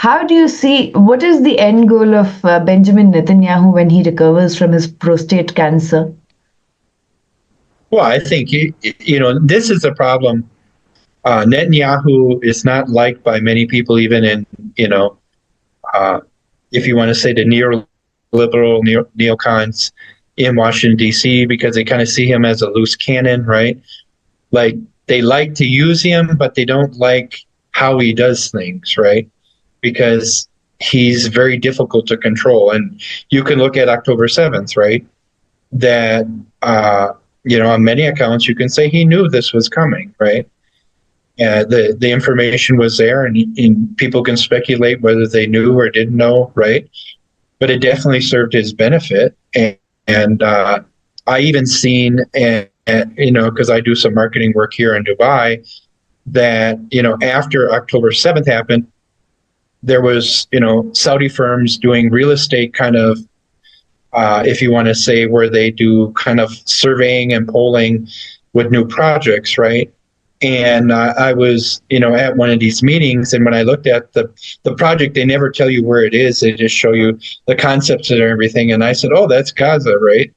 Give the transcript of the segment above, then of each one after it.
How do you see what is the end goal of Benjamin Netanyahu when he recovers from his prostate cancer? Well, I think this is a problem. Netanyahu is not liked by many people, even in uh, if you want to say the neoliberal neocons in Washington D.C., because they kind of see him as a loose cannon, right? Like they like to use him, but they don't like how he does things, right? Because he's very difficult to control. And you can look at October 7th, right? That on many accounts you can say he knew this was coming, right? The information was there, and people can speculate whether they knew or didn't know, right? But it definitely served his benefit. And I even seen, because I do some marketing work here in Dubai, that after October 7th happened, there was Saudi firms doing real estate kind of, if you want to say, where they do kind of surveying and polling with new projects, right? And I was, at one of these meetings, and when I looked at the project, they never tell you where it is. They just show you the concepts and everything. And I said, oh, that's Gaza, right?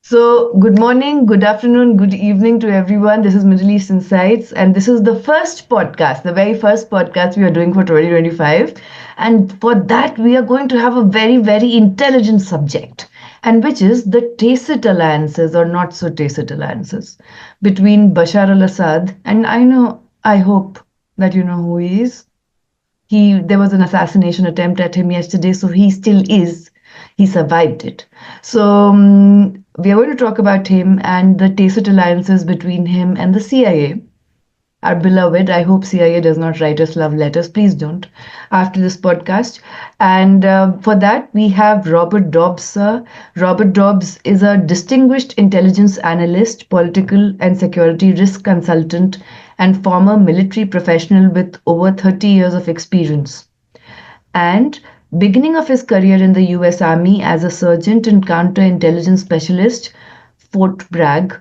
So, good morning, good afternoon, good evening to everyone. This is Middle East Insights, and this is the first podcast, the very first podcast we are doing for 2025. And for that, we are going to have a very, very intelligent subject, and which is the tacit alliances or not so tacit alliances between Bashar al-Assad. And I hope that you know who he is. There was an assassination attempt at him yesterday, so he still is. He survived it. So we are going to talk about him and the tacit alliances between him and the CIA. Our beloved, I hope CIA does not write us love letters. Please don't after this podcast. And for that, we have Robert Dobbs, sir. Robert Dobbs is a distinguished intelligence analyst, political and security risk consultant, and former military professional with over 30 years of experience. And beginning of his career in the US Army as a sergeant and counterintelligence specialist, Fort Bragg,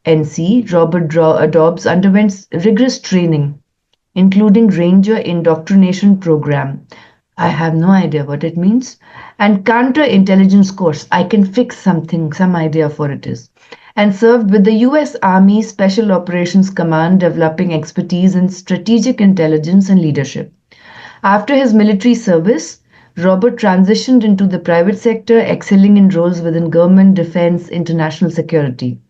NC, Robert Dobbs underwent rigorous training, including Ranger Indoctrination Program. I have no idea what it means. And counterintelligence course. I can fix something, some idea of what it is. And served with the US Army Special Operations Command, developing expertise in strategic intelligence and leadership. After his military service, Robert transitioned into the private sector, excelling in roles within government, defense, international security.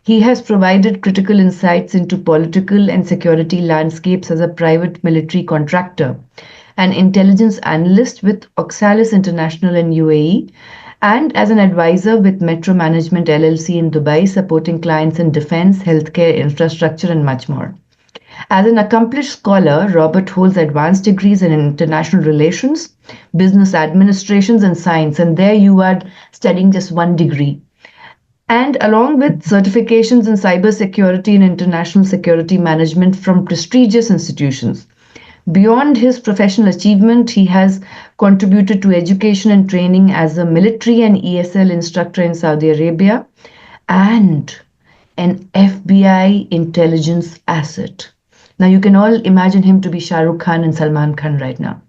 He has provided critical insights into political and security landscapes as a private military contractor, an intelligence analyst with Oxalis International in UAE, and as an advisor with Metro Management LLC in Dubai, supporting clients in defense, healthcare, infrastructure, and much more. As an accomplished scholar, Robert holds advanced degrees in international relations, business administrations, and science. And there you are studying just one degree. And along with certifications in cybersecurity and international security management from prestigious institutions. Beyond his professional achievement, he has contributed to education and training as a military and ESL instructor in Saudi Arabia and an FBI intelligence asset. Now, you can all imagine him to be Shah Rukh Khan and Salman Khan right now.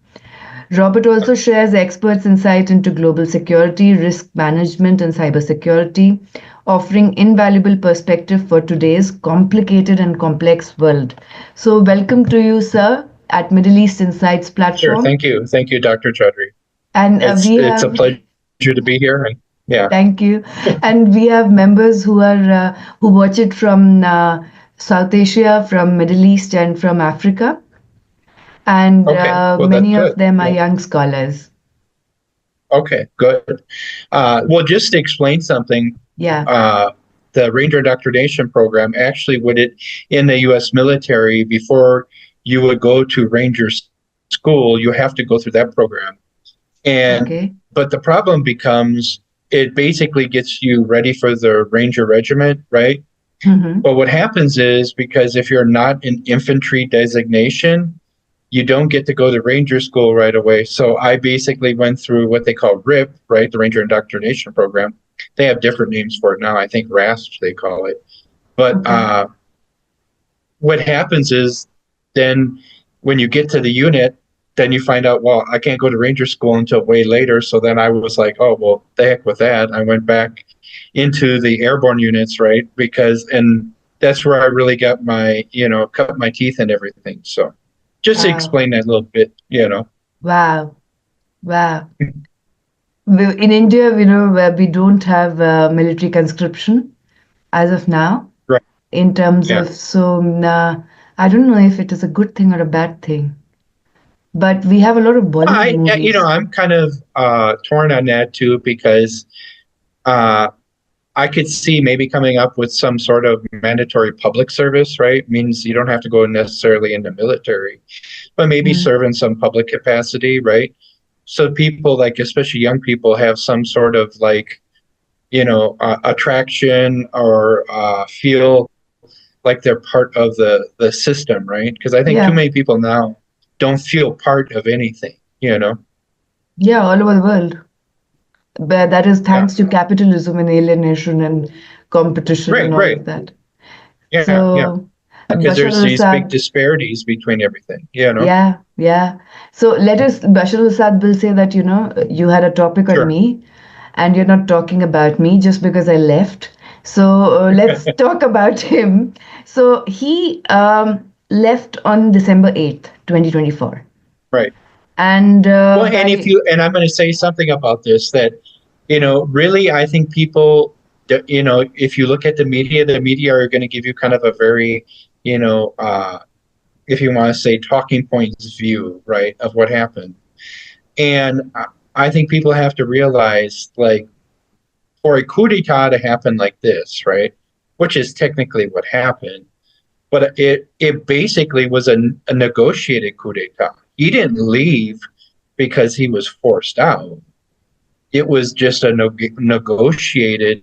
Robert also shares experts' insight into global security, risk management, and cybersecurity, offering invaluable perspective for today's complicated and complex world. So, welcome to you, sir, at Middle East Insights Sure. platform. Thank you, Dr. Chaudhry. And we It's a have pleasure to be here. And yeah. Thank you. And we have members who watch it from South Asia, from Middle East, and from Africa. And Okay. Well, that's many of good. them are Yeah. young scholars. Okay. Good. Well, just to explain something, Yeah. the Ranger Indoctrination Program actually would it in the U.S. military before you would go to Ranger school, you have to go through that program. And Okay. but the problem becomes it basically gets you ready for the Ranger Regiment, right? Mm-hmm. But what happens is because if you're not an infantry designation, you don't get to go to Ranger school right away. So I basically went through what they call RIP, right? The Ranger Indoctrination Program. They have different names for it now. I think RASP they call it. But Okay. what happens is then when you get to the unit, then you find out, well, I can't go to Ranger school until way later. So then I was like, oh, well, the heck with that. I went back into the airborne units, right? And that's where I really got cut my teeth and everything. So just to Wow. explain that a little bit. Wow. Wow. In India, where we don't have military conscription as of now, Right. in terms Yeah. of, so I don't know if it is a good thing or a bad thing, but we have a lot of Bollywood movies. I'm kind of torn on that too, because uh, I could see maybe coming up with some sort of mandatory public service, right? Means you don't have to go necessarily in the military, but maybe Mm. serve in some public capacity, right? So people like, especially young people, have some sort of like, attraction or feel like they're part of the system, right? Because I think too Yeah. many people now don't feel part of anything. Yeah, all over the world. But that is Yeah. thanks to capitalism and alienation and competition and all Right. of that. Yeah. So, Because Bashar there's these big al-Assad, disparities between everything. yeah, yeah. So Bashar al-Assad will say that, you had a topic on Sure. me and you're not talking about me just because I left. So let's talk about him. So he left on December 8th, 2024. Right. And Well, and I'm going to say something about this that, really, I think people, if you look at the media are going to give you kind of a very, if you want to say talking points view, right, of what happened. And I think people have to realize, like, for a coup d'etat to happen like this, right, which is technically what happened, but it basically was a negotiated coup d'etat. He didn't leave because he was forced out. It was just a negotiated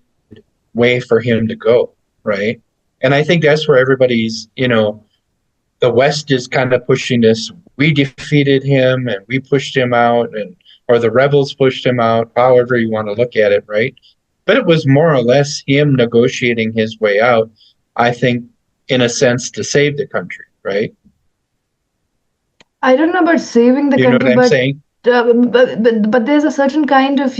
way for him to go, right? And I think that's where the West is kind of pushing this. We defeated him and we pushed him out, or the rebels pushed him out, however you want to look at it, right? But it was more or less him negotiating his way out, I think, in a sense, to save the country, right? I don't know about saving the You know country, what I'm but saying? but there's a certain kind of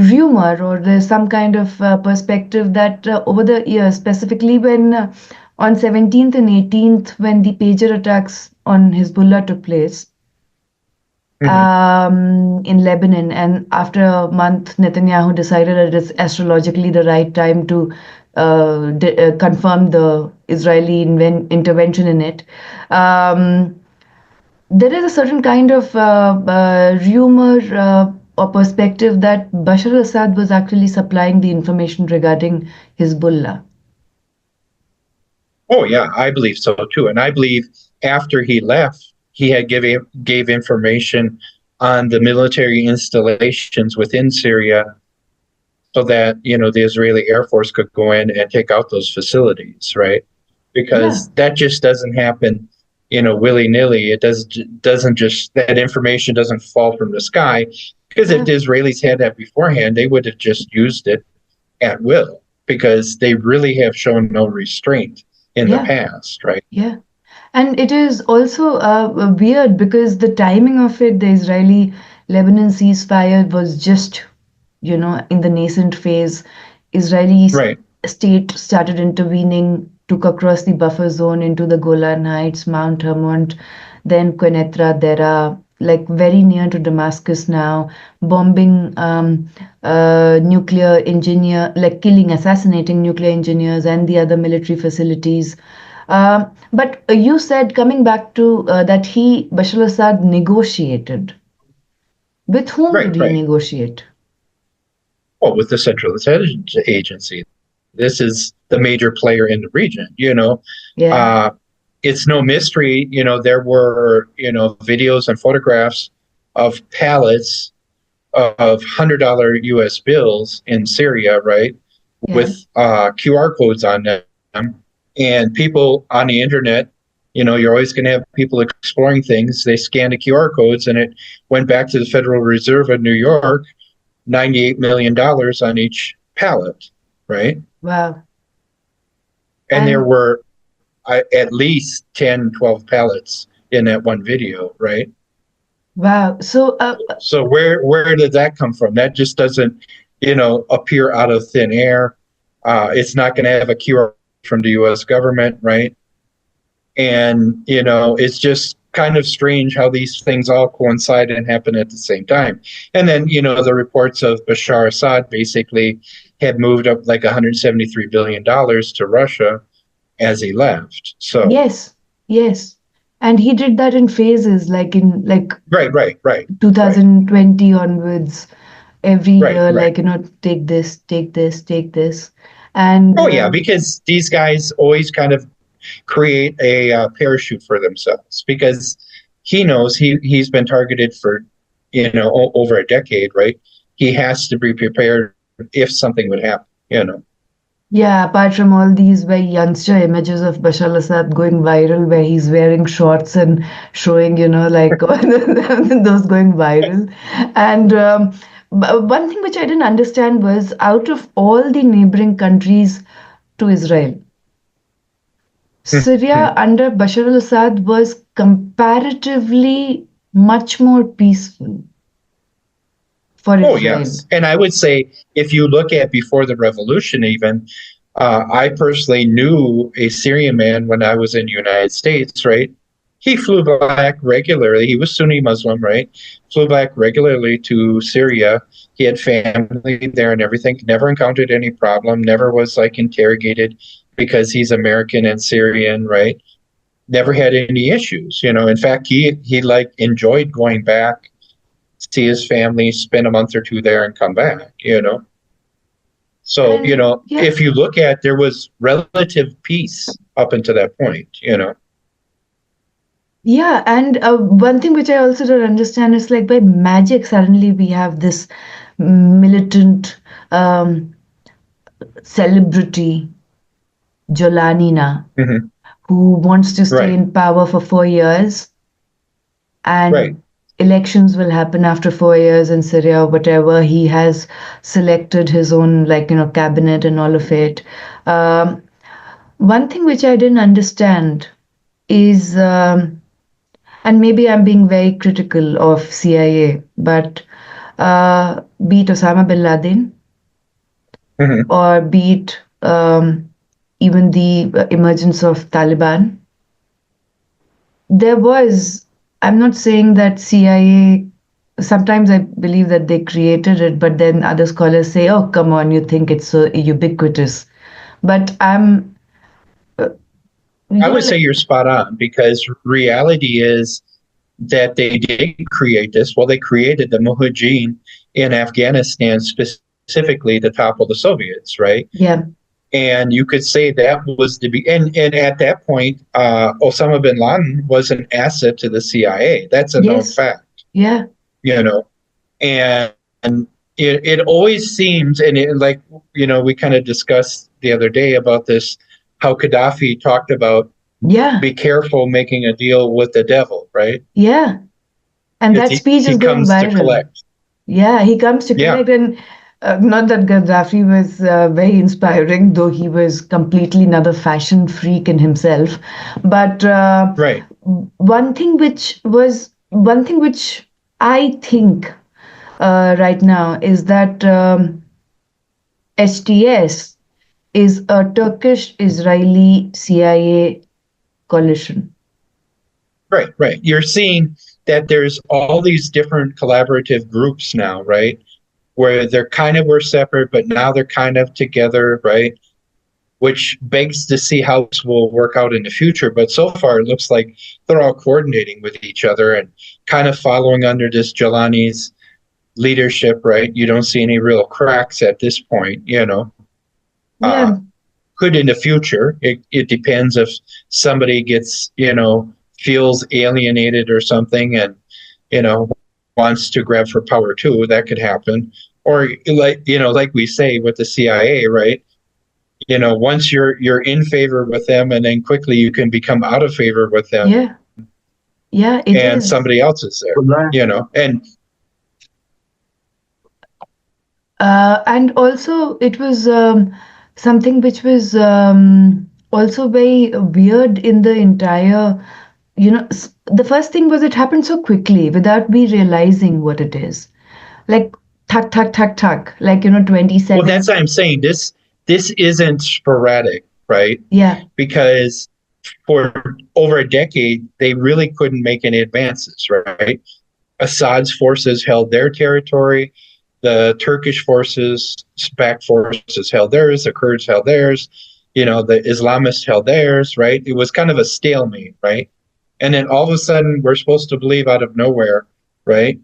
rumor, or there's some kind of perspective that over the years, specifically when on 17th and 18th, when the pager attacks on Hezbollah took place Mm-hmm. in Lebanon, and after a month, Netanyahu decided that it's astrologically the right time to confirm the Israeli intervention in it. There is a certain kind of rumor or perspective that Bashar al-Assad was actually supplying the information regarding Hezbollah. Oh yeah, I believe so too. And I believe after he left, he had gave information on the military installations within Syria so that, the Israeli Air Force could go in and take out those facilities, right? Yeah, Because that just doesn't happen, willy-nilly. It doesn't just that information doesn't fall from the sky. Because if yeah, the Israelis had that beforehand, they would have just used it at will because they really have shown no restraint in the yeah, past, right? yeah. And it is also weird because the timing of it, the Israeli-Lebanon ceasefire was just in the nascent phase, Israeli Right. state started intervening, took across the buffer zone into the Golan Heights, Mount Hermon, then Quneitra, Dera, like very near to Damascus now, bombing nuclear engineer, like killing, assassinating nuclear engineers and the other military facilities. But you said, coming back to that Bashar al-Assad negotiated. With whom Right. did he Right. negotiate? Well, with the Central Intelligence Agency, this is the major player in the region. Yeah, Uh, it's no mystery. There were videos and photographs of pallets of $100 U.S. bills in Syria, right, yeah. with QR codes on them, and people on the internet. You're always going to have people exploring things. They scan the QR codes, and it went back to the Federal Reserve of New York, $98 million on each pallet, right? Wow. And there And were at least 10, 12 pallets in that one video, right? wow. So, So where did that come from? That just doesn't, appear out of thin air. It's not going to have a QR from the U.S. government, right? And it's just kind of strange how these things all coincide and happen at the same time. And then the reports of Bashar Assad basically had moved up like $173 billion to Russia as he left. So yes, yes. And he did that in phases, like in like right, 2020 onwards, every right, year, right. like, take this, take this, take this. And Oh yeah, because these guys always kind of create a parachute for themselves because he knows he's been targeted for over a decade, right? He has to be prepared if something would happen. yeah, apart from all these very youngster images of Bashar al-Assad going viral, where he's wearing shorts and showing, like those going viral. And one thing which I didn't understand was, out of all the neighboring countries to Israel, Syria Mhm. under Bashar al-Assad was comparatively much more peaceful for Oh Israel. yes, and I would say if you look at before the revolution, even I personally knew a Syrian man when I was in the United States, right? He flew back regularly. He was Sunni Muslim, right? Flew back regularly to Syria. He had family there and everything. Never encountered any problem. Never was like interrogated because he's American and Syrian, right? Never had any issues. In fact, he like enjoyed going back, see his family, spend a month or two there, and come back. So, And yeah, if you look at, there was relative peace up until that point. yeah, and one thing which I also don't understand is, like, by magic, suddenly we have this militant um, celebrity, Jolanina, Hmm. who wants to stay Right, in power for 4 years, right. and elections will happen after 4 years in Syria, whatever. He has selected his own, like, cabinet and all of it. Um, One thing which I didn't understand is, and maybe I'm being very critical of CIA, but be it Osama bin Laden, Hmm. or be it even the emergence of Taliban, there was, I'm not saying that CIA, sometimes I believe that they created it, but then other scholars say, oh, come on, you think it's so ubiquitous. But I'm, uh, I you know, would say like, you're spot on because reality is that they did create this. Well, they created the Mujahideen in Afghanistan specifically to topple the Soviets, right? yeah, And you could say that was and at that point, Osama bin Laden was an asset to the CIA. That's a known yes, fact, yeah, you know. And it always seems, and like we kind of discussed the other day about this, how Gaddafi talked about yeah, be careful making a deal with the devil, right? yeah. And Because that he, speech he is going comes to viral. collect. Yeah, he comes to Yeah, collect, and not that Gaddafi was very inspiring, though he was completely another fashion freak in himself. But right. one thing which I think right now is that HTS is a Turkish-Israeli CIA coalition. Right. You're seeing that there's all these different collaborative groups now, right? Where they're kind of were separate, but now they're kind of together, right? Which begs to see how this will work out in the future. But so far, it looks like they're all coordinating with each other and kind of following under this Jelani's leadership, right? You don't see any real cracks at this point, you know. Yeah, Could in the future. It depends if somebody gets, feels alienated or something and, you know, wants to grab for power too. That could happen. Or like we say with the CIA, right? Once you're in favor with them and then quickly you can become out of favor with them yeah, yeah, it and is. somebody else is there, and And also, it was something which was also very weird in the entire, the first thing was it happened so quickly without me realizing what it is. Like, tuck, tuck, tuck, tuck, like, well, 27. that's what I'm saying. This isn't sporadic, right? Yeah, Because for over a decade, they really couldn't make any advances, right? Assad's forces held their territory. The Turkish forces, back forces held theirs. The Kurds held theirs. The Islamists held theirs, right? It was kind of a stalemate, right? And then all of a sudden, we're supposed to believe out of nowhere, right,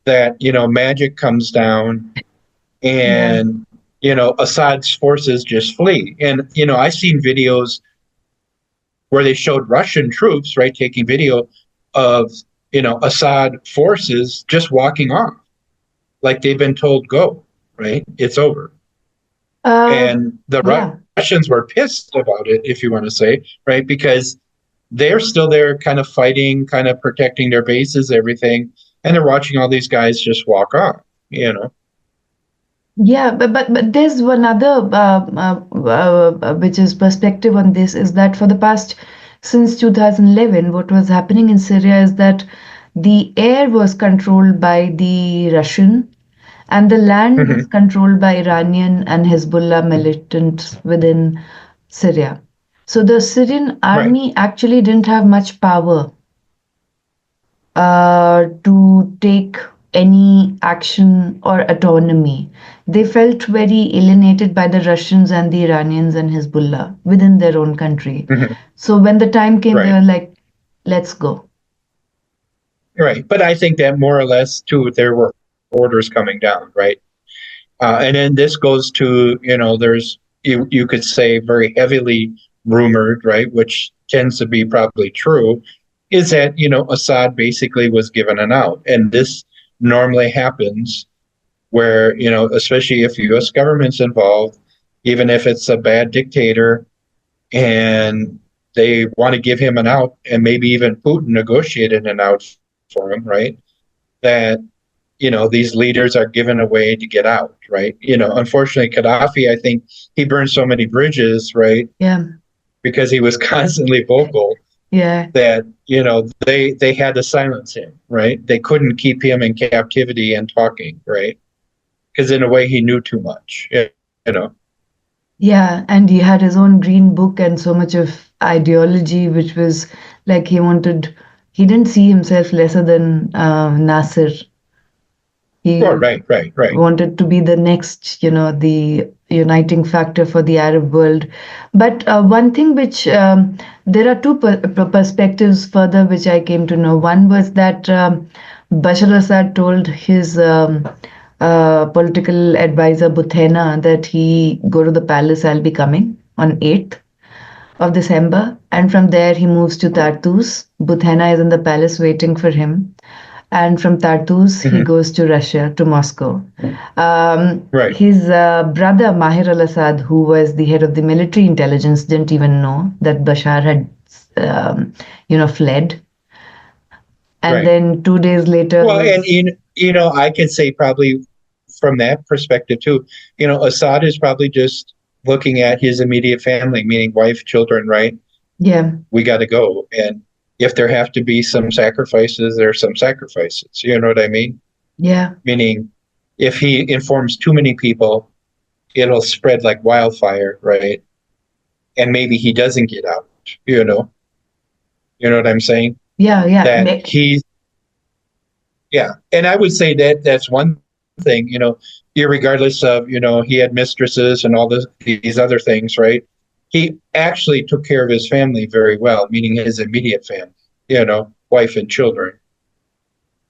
that, magic comes down yeah. and, Assad's forces just flee. And, I've seen videos where they showed Russian troops, right, taking video of, Assad forces just walking off, like they've been told, go, right? It's over. Uh, And the yeah. Russians were pissed about it, if you want to say, right? Because they're still there kind of fighting, kind of protecting their bases, everything. And they're watching all these guys just walk off. Yeah, but there's one other which is perspective on this is that for the past since 2011, what was happening in Syria is that the air was controlled by the Russian and the land was Mm-hmm. controlled by Iranian and Hezbollah militants within Syria. So the Syrian Right. army actually didn't have much power to take any action or autonomy. They felt very alienated by the Russians and the Iranians and Hezbollah within their own country. Mm-hmm. So when the time came, they Right. were like, let's go. Right. But I think that more or less, too, there were orders coming down, right? And then this goes to, there's, you could say, very heavily rumored, right, which tends to be probably true, is that, Assad basically was given an out. And this normally happens where, especially if U.S. government's involved, even if it's a bad dictator and they want to give him an out, and maybe even Putin negotiated an out for him, right? That these leaders are given away to get out, right? Unfortunately, Gaddafi, I think he burned so many bridges, right? Yeah, Because he was constantly vocal yeah. that, they had to silence him, right? They couldn't keep him in captivity and talking, right? Because in a way, he knew too much, you know. Yeah, and he had his own green book and so much of ideology, which was like he didn't see himself lesser than Nasser. Well, He right. wanted to be the next, the uniting factor for the Arab world. But one thing which there are two perspectives further which I came to know. One was that Bashar al-Assad told his political advisor Buthena that he go to the palace. I'll be coming on 8th of December, and from there he moves to Tartus. Buthena is in the palace waiting for him, and from Tartus he Hmm. goes to Russia, to Moscow. Right. His brother Mahir al-Assad, who was the head of the military intelligence, didn't even know that Bashar had, fled. And Right. then 2 days later, Well, and his I can say probably from that perspective too, Assad is probably just looking at his immediate family, meaning wife, children, right? yeah, We got to go. And if there have to be some sacrifices, there are some sacrifices. You know what I mean? Yeah. meaning if he informs too many people, it'll spread like wildfire, right? And maybe he doesn't get out, you know, you know what I'm saying? Yeah. Yeah. That he's, yeah. And I would say that that's one thing, irregardless of, he had mistresses and all these other things, right? He actually took care of his family very well, meaning his immediate family, wife and children,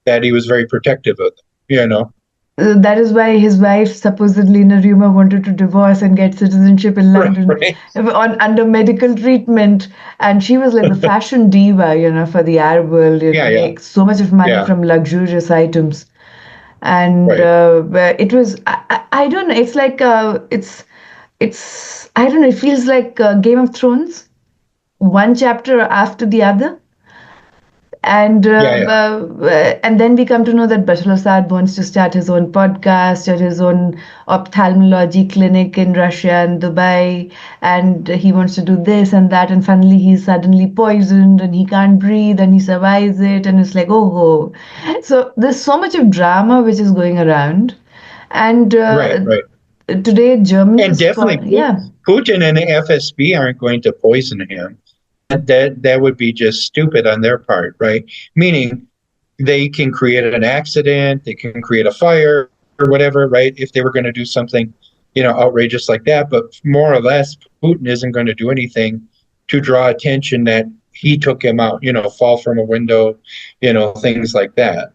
that he was very protective of them, That is why his wife supposedly in a rumor wanted to divorce and get citizenship in Right, London right. on under medical treatment, and she was like the fashion diva, for the Arab world, Yeah, yeah, make so much of money yeah, from luxurious items, and right. it was I don't know, it's like it's I don't know, it feels like Game of Thrones, one chapter after the other. Yeah, yeah. And then we come to know that Bashar al-Assad wants to start his own podcast, start his own ophthalmology clinic in Russia and Dubai, and he wants to do this and that, and finally he's suddenly poisoned and he can't breathe and he survives it, and it's like, oh. So there's so much of drama which is going around, and Right, right. today Germany And is definitely yeah, Putin and the FSB aren't going to poison him. That would be just stupid on their part, right? Meaning they can create an accident, they can create a fire or whatever, right? If they were going to do something, outrageous like that. But more or less, Putin isn't going to do anything to draw attention that he took him out, fall from a window, things like that.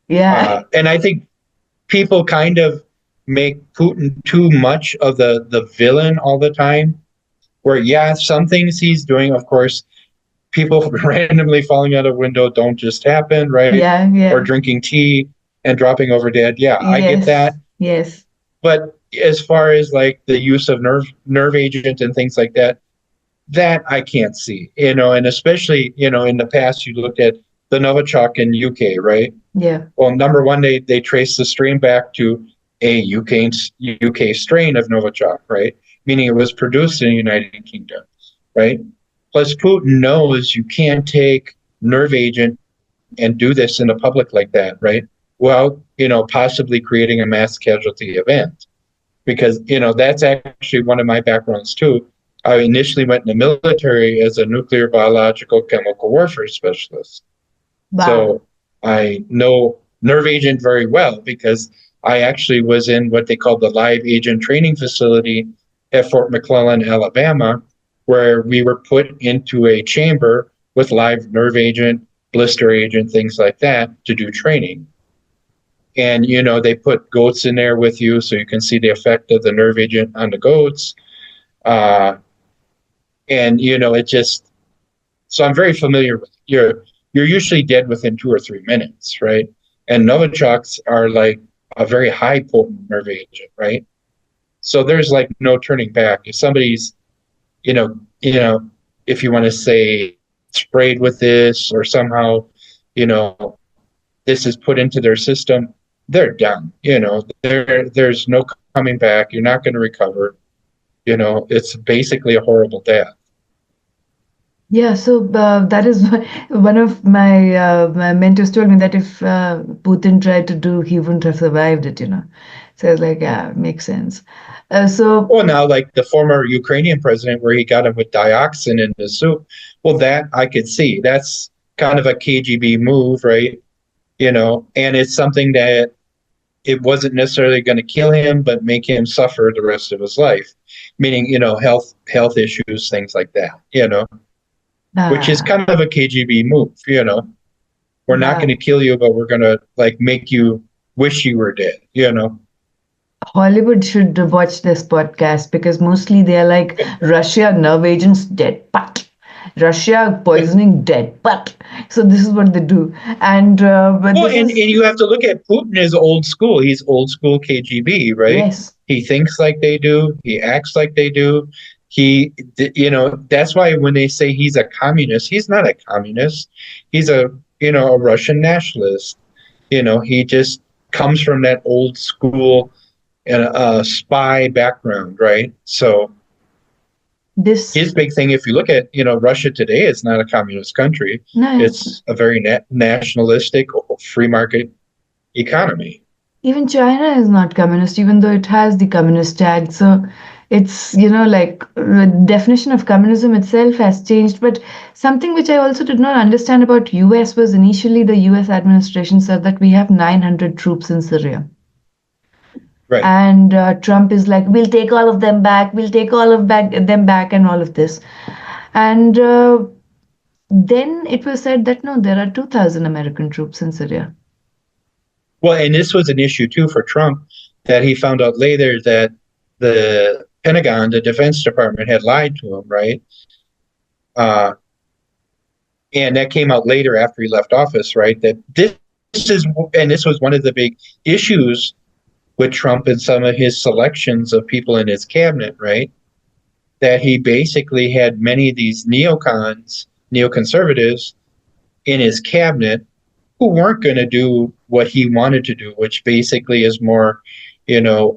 yeah. And I think people kind of make Putin too much of the villain all the time. Where yeah, some things he's doing, of course, people randomly falling out a window don't just happen, right? Yeah, Or yeah. drinking tea and dropping over dead. Yeah, I get that. Yes, yes. But as far as like the use of nerve agent and things like that, that I can't see, and especially, in the past you looked at the Novichok in UK, right? Yeah. Well, number one, they traced the strain back to a UK strain of Novichok, right? Meaning it was produced in the United Kingdom, right? Plus, Putin knows you can't take nerve agent and do this in the public like that, right? Well, possibly creating a mass casualty event. Because, that's actually one of my backgrounds too. I initially went in the military as a nuclear, biological, chemical warfare specialist. Wow. So I know nerve agent very well because I actually was in what they call the live agent training facility at Fort McClellan, Alabama, where we were put into a chamber with live nerve agent, blister agent, things like that to do training. And, they put goats in there with you so you can see the effect of the nerve agent on the goats. Uh, and, it just, so I'm very familiar with you're usually dead within 2 or 3 minutes, right? And Novichoks are like a very high potent nerve agent, right? So there's like no turning back. If somebody's, if you want to say sprayed with this or somehow, you know, this is put into their system, they're done. There's no coming back. You're not going to recover. It's basically a horrible death. Yeah, so that is one of my mentors told me that if Putin tried to do, he wouldn't have survived it. So I was like, yeah, makes sense. So, Well, now, like the former Ukrainian president, where he got him with dioxin in the soup, well, that I could see. That's kind of a KGB move, right? And it's something that it wasn't necessarily going to kill him, but make him suffer the rest of his life, meaning, health issues, things like that, which is uh, kind of a KGB move, We're not going to wow. kill you, but we're going to like make you wish you were dead. Hollywood should watch this podcast because mostly they're like Russia nerve agents dead, but Russia poisoning dead, but so this is what they do, and but Well, this and is you have to look at Putin as old school. He's old school KGB, right? yes, He thinks like they do. He acts like they do. That's why when they say he's a communist, he's not a communist. He's a Russian nationalist. He just comes from that old school and spy background, right? So this his big thing, if you look at, Russia today, it's not a communist country. no, it's It's a very nationalistic, free market economy. Even China is not communist, even though it has the communist tag. So it's, like the definition of communism itself has changed. But something which I also did not understand about US was initially the US administration said that we have 900 troops in Syria. Right. And Trump is like, we'll take all of them back, we'll take all of them back, and all of this. And then it was said that no, there are 2,000 American troops in Syria. Well, and this was an issue too for Trump, that he found out later that the Pentagon, the Defense Department, had lied to him, right? Uh, and that came out later after he left office, right? That this was one of the big issues with Trump and some of his selections of people in his cabinet, right? That he basically had many of these neoconservatives in his cabinet who weren't going to do what he wanted to do, which basically is more, you know,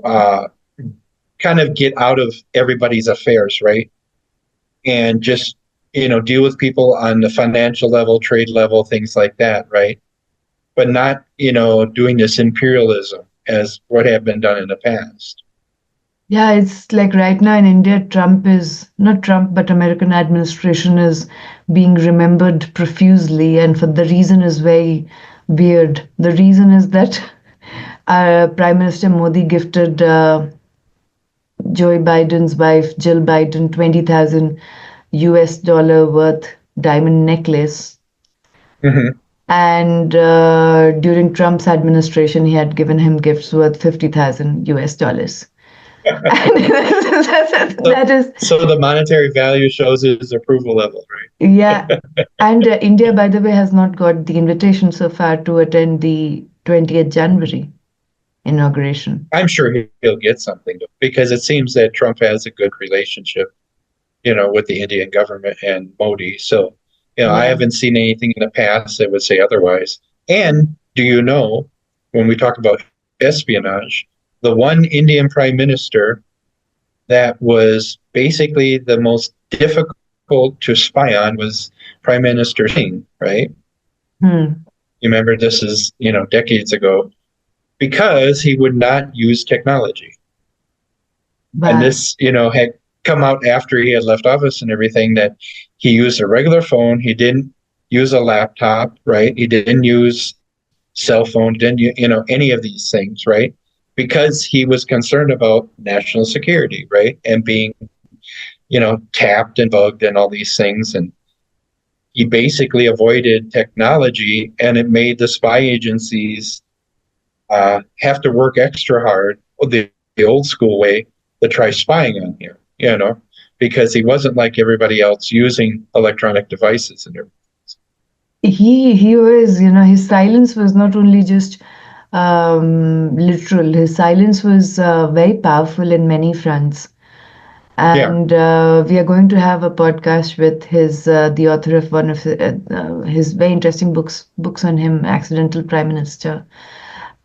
kind of get out of everybody's affairs, right? And just, deal with people on the financial level, trade level, things like that, right? But not, doing this imperialism as what had been done in the past. Yeah, it's like right now in India, Trump is not Trump, but American administration is being remembered profusely, and for the reason is very weird. The reason is that Prime Minister Modi gifted Joe Biden's wife, Jill Biden, 20,000 US dollar worth diamond necklace. Mm-hmm. And during Trump's administration, he had given him gifts worth 50,000 US dollars. That is so the monetary value shows his approval level, right? Yeah. And India, by the way, has not got the invitation so far to attend the 20th January inauguration. I'm sure he'll get something because it seems that Trump has a good relationship, with the Indian government and Modi. So, I haven't seen anything in the past that would say otherwise. And do you know, when we talk about espionage, the one Indian prime minister that was basically the most difficult to spy on was Prime Minister Singh, right? You remember this is, decades ago, because he would not use technology. Wow. And this, had come out after he had left office and everything, that he used a regular phone. He didn't use a laptop, right? He didn't use cell phone, didn't, any of these things, right? Because he was concerned about national security, right? And being, tapped and bugged and all these things. And he basically avoided technology, and it made the spy agencies have to work extra hard the old school way to try spying on him, because he wasn't like everybody else using electronic devices and everything. He was, his silence was not only just literal, his silence was very powerful in many fronts. And we are going to have a podcast with the author of one of his very interesting books on him, Accidental Prime Minister,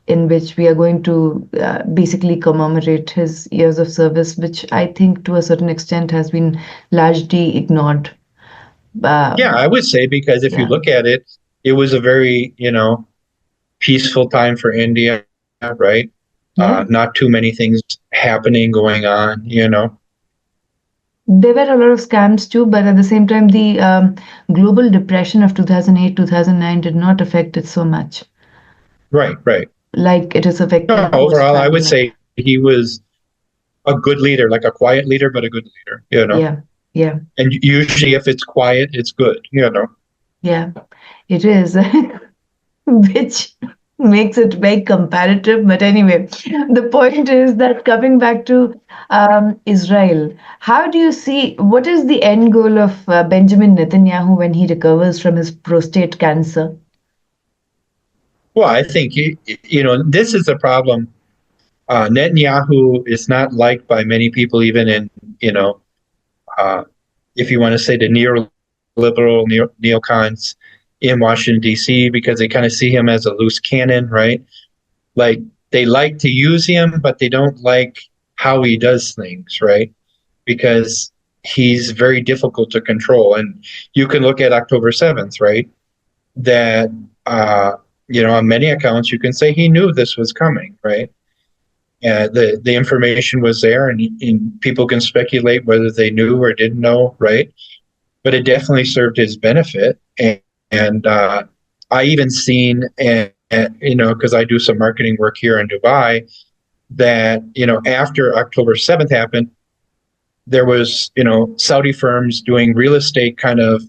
in which we are going to basically commemorate his years of service, which I think to a certain extent has been largely ignored. I would say, because if you look at it, it was a very, peaceful time for India, right? Not too many things going on, There were a lot of scams too, but at the same time, the global depression of 2008, 2009 did not affect it so much. Right. Like it is affected. No, overall, I would say he was a good leader, like a quiet leader, but a good leader, Yeah. And usually if it's quiet, it's good, Yeah, it is, which makes it very comparative. But anyway, the point is that coming back to Israel, how do you see, what is the end goal of Benjamin Netanyahu when he recovers from his prostate cancer? Well, I think, this is a problem. Netanyahu is not liked by many people, even in, if you want to say the neoliberal neocons in Washington, D.C., because they kind of see him as a loose cannon, right? Like they like to use him, but they don't like how he does things, right? Because he's very difficult to control. And you can look at October 7th, right? That on many accounts, you can say he knew this was coming, right? The information was there, and people can speculate whether they knew or didn't know, right? But it definitely served his benefit. And I even seen, because I do some marketing work here in Dubai, that, after October 7th happened, there was, Saudi firms doing real estate kind of,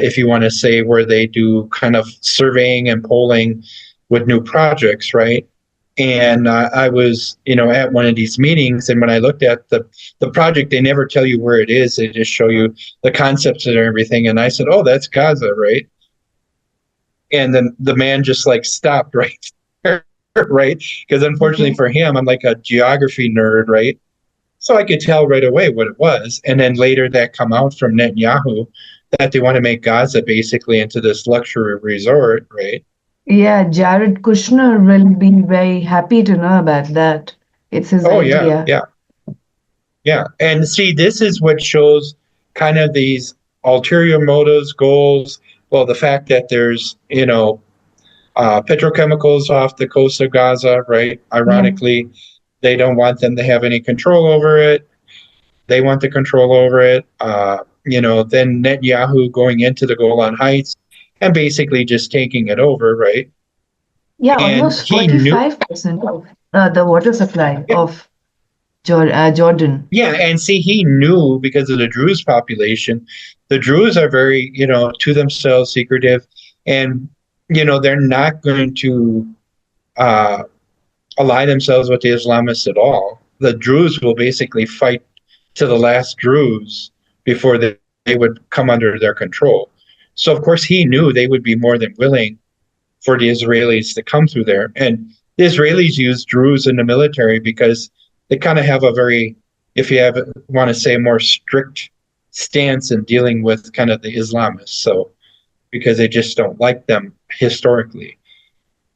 if you want to say, where they do kind of surveying and polling with new projects, right? And I was, at one of these meetings, and when I looked at the project, they never tell you where it is. They just show you the concepts and everything. And I said, "Oh, that's Gaza, right?" And then the man just like stopped right there, right? Because unfortunately for him, I'm like a geography nerd, right? So I could tell right away what it was. And then later that come out from Netanyahu that they want to make Gaza basically into this luxury resort, right? Yeah, Jared Kushner will be very happy to know about that. It's his Oh, yeah, idea. yeah, yeah. And see, this is what shows kind of these ulterior motives, goals. Well, the fact that there's, petrochemicals off the coast of Gaza, right? Yeah. Ironically, they don't want them to have any control over it. They want the control over it. Then Netanyahu going into the Golan Heights and basically just taking it over, right? Yeah, And almost he knew, 45% of the water supply yeah, of Jordan. yeah, and see, he knew because of the Druze population. The Druze are very, to themselves, secretive, and they're not going to uh, ally themselves with the Islamists at all. The Druze will basically fight to the last Druze before they would come under their control. So, of course, he knew they would be more than willing for the Israelis to come through there. And the Israelis use Druze in the military because they kind of have a very, if you want to say, more strict stance in dealing with kind of the Islamists. So, because they just don't like them historically.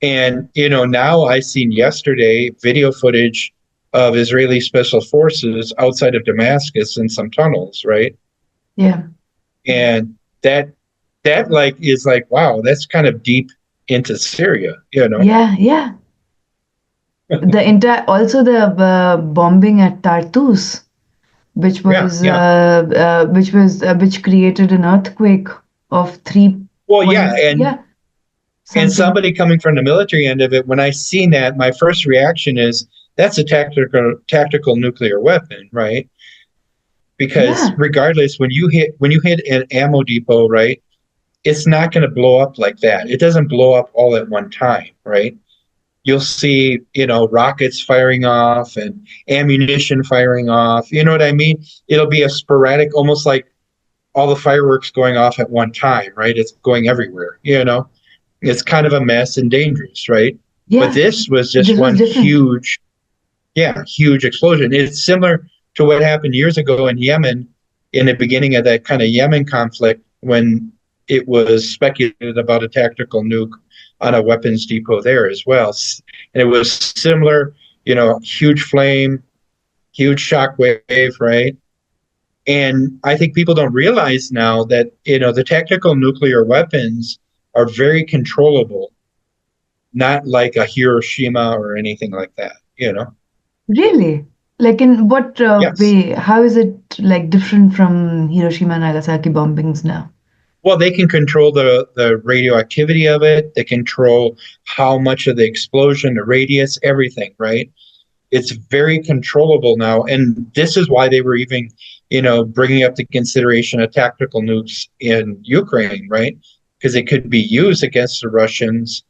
And, now I seen yesterday video footage of Israeli special forces outside of Damascus in some tunnels, right? Yeah. And that like is like, wow, that's kind of deep into Syria, Yeah, yeah. The entire also the bombing at Tartus, which Yeah, was yeah. which created an earthquake of three Well, yeah, point, yeah, and something. somebody coming from the military end of it, when I seen that, my first reaction is that's a tactical nuclear weapon, right? Because Yeah. regardless, when you hit an ammo depot, right, it's not going to blow up like that. It doesn't blow up all at one time, right? You'll see, rockets firing off and ammunition firing off. You know what I mean? It'll be a sporadic, almost like all the fireworks going off at one time, right? It's going everywhere. It's kind of a mess and dangerous, right? But Yeah. this was just This was one different. huge, yeah, huge explosion. It's similar to what happened years ago in Yemen in the beginning of that kind of Yemen conflict when it was speculated about a tactical nuke on a weapons depot there as well. And it was similar, huge flame, huge shock wave, right? And I think people don't realize now that, the tactical nuclear weapons are very controllable, not like a Hiroshima or anything like that. Really? Like in what Yes. way? How is it like different from Hiroshima and Nagasaki bombings now? Well, they can control the radioactivity of it. They control how much of the explosion, the radius, everything, right? It's very controllable now. And this is why they were even, bringing up the consideration of tactical nukes in Ukraine, right? Because it could be used against the Russians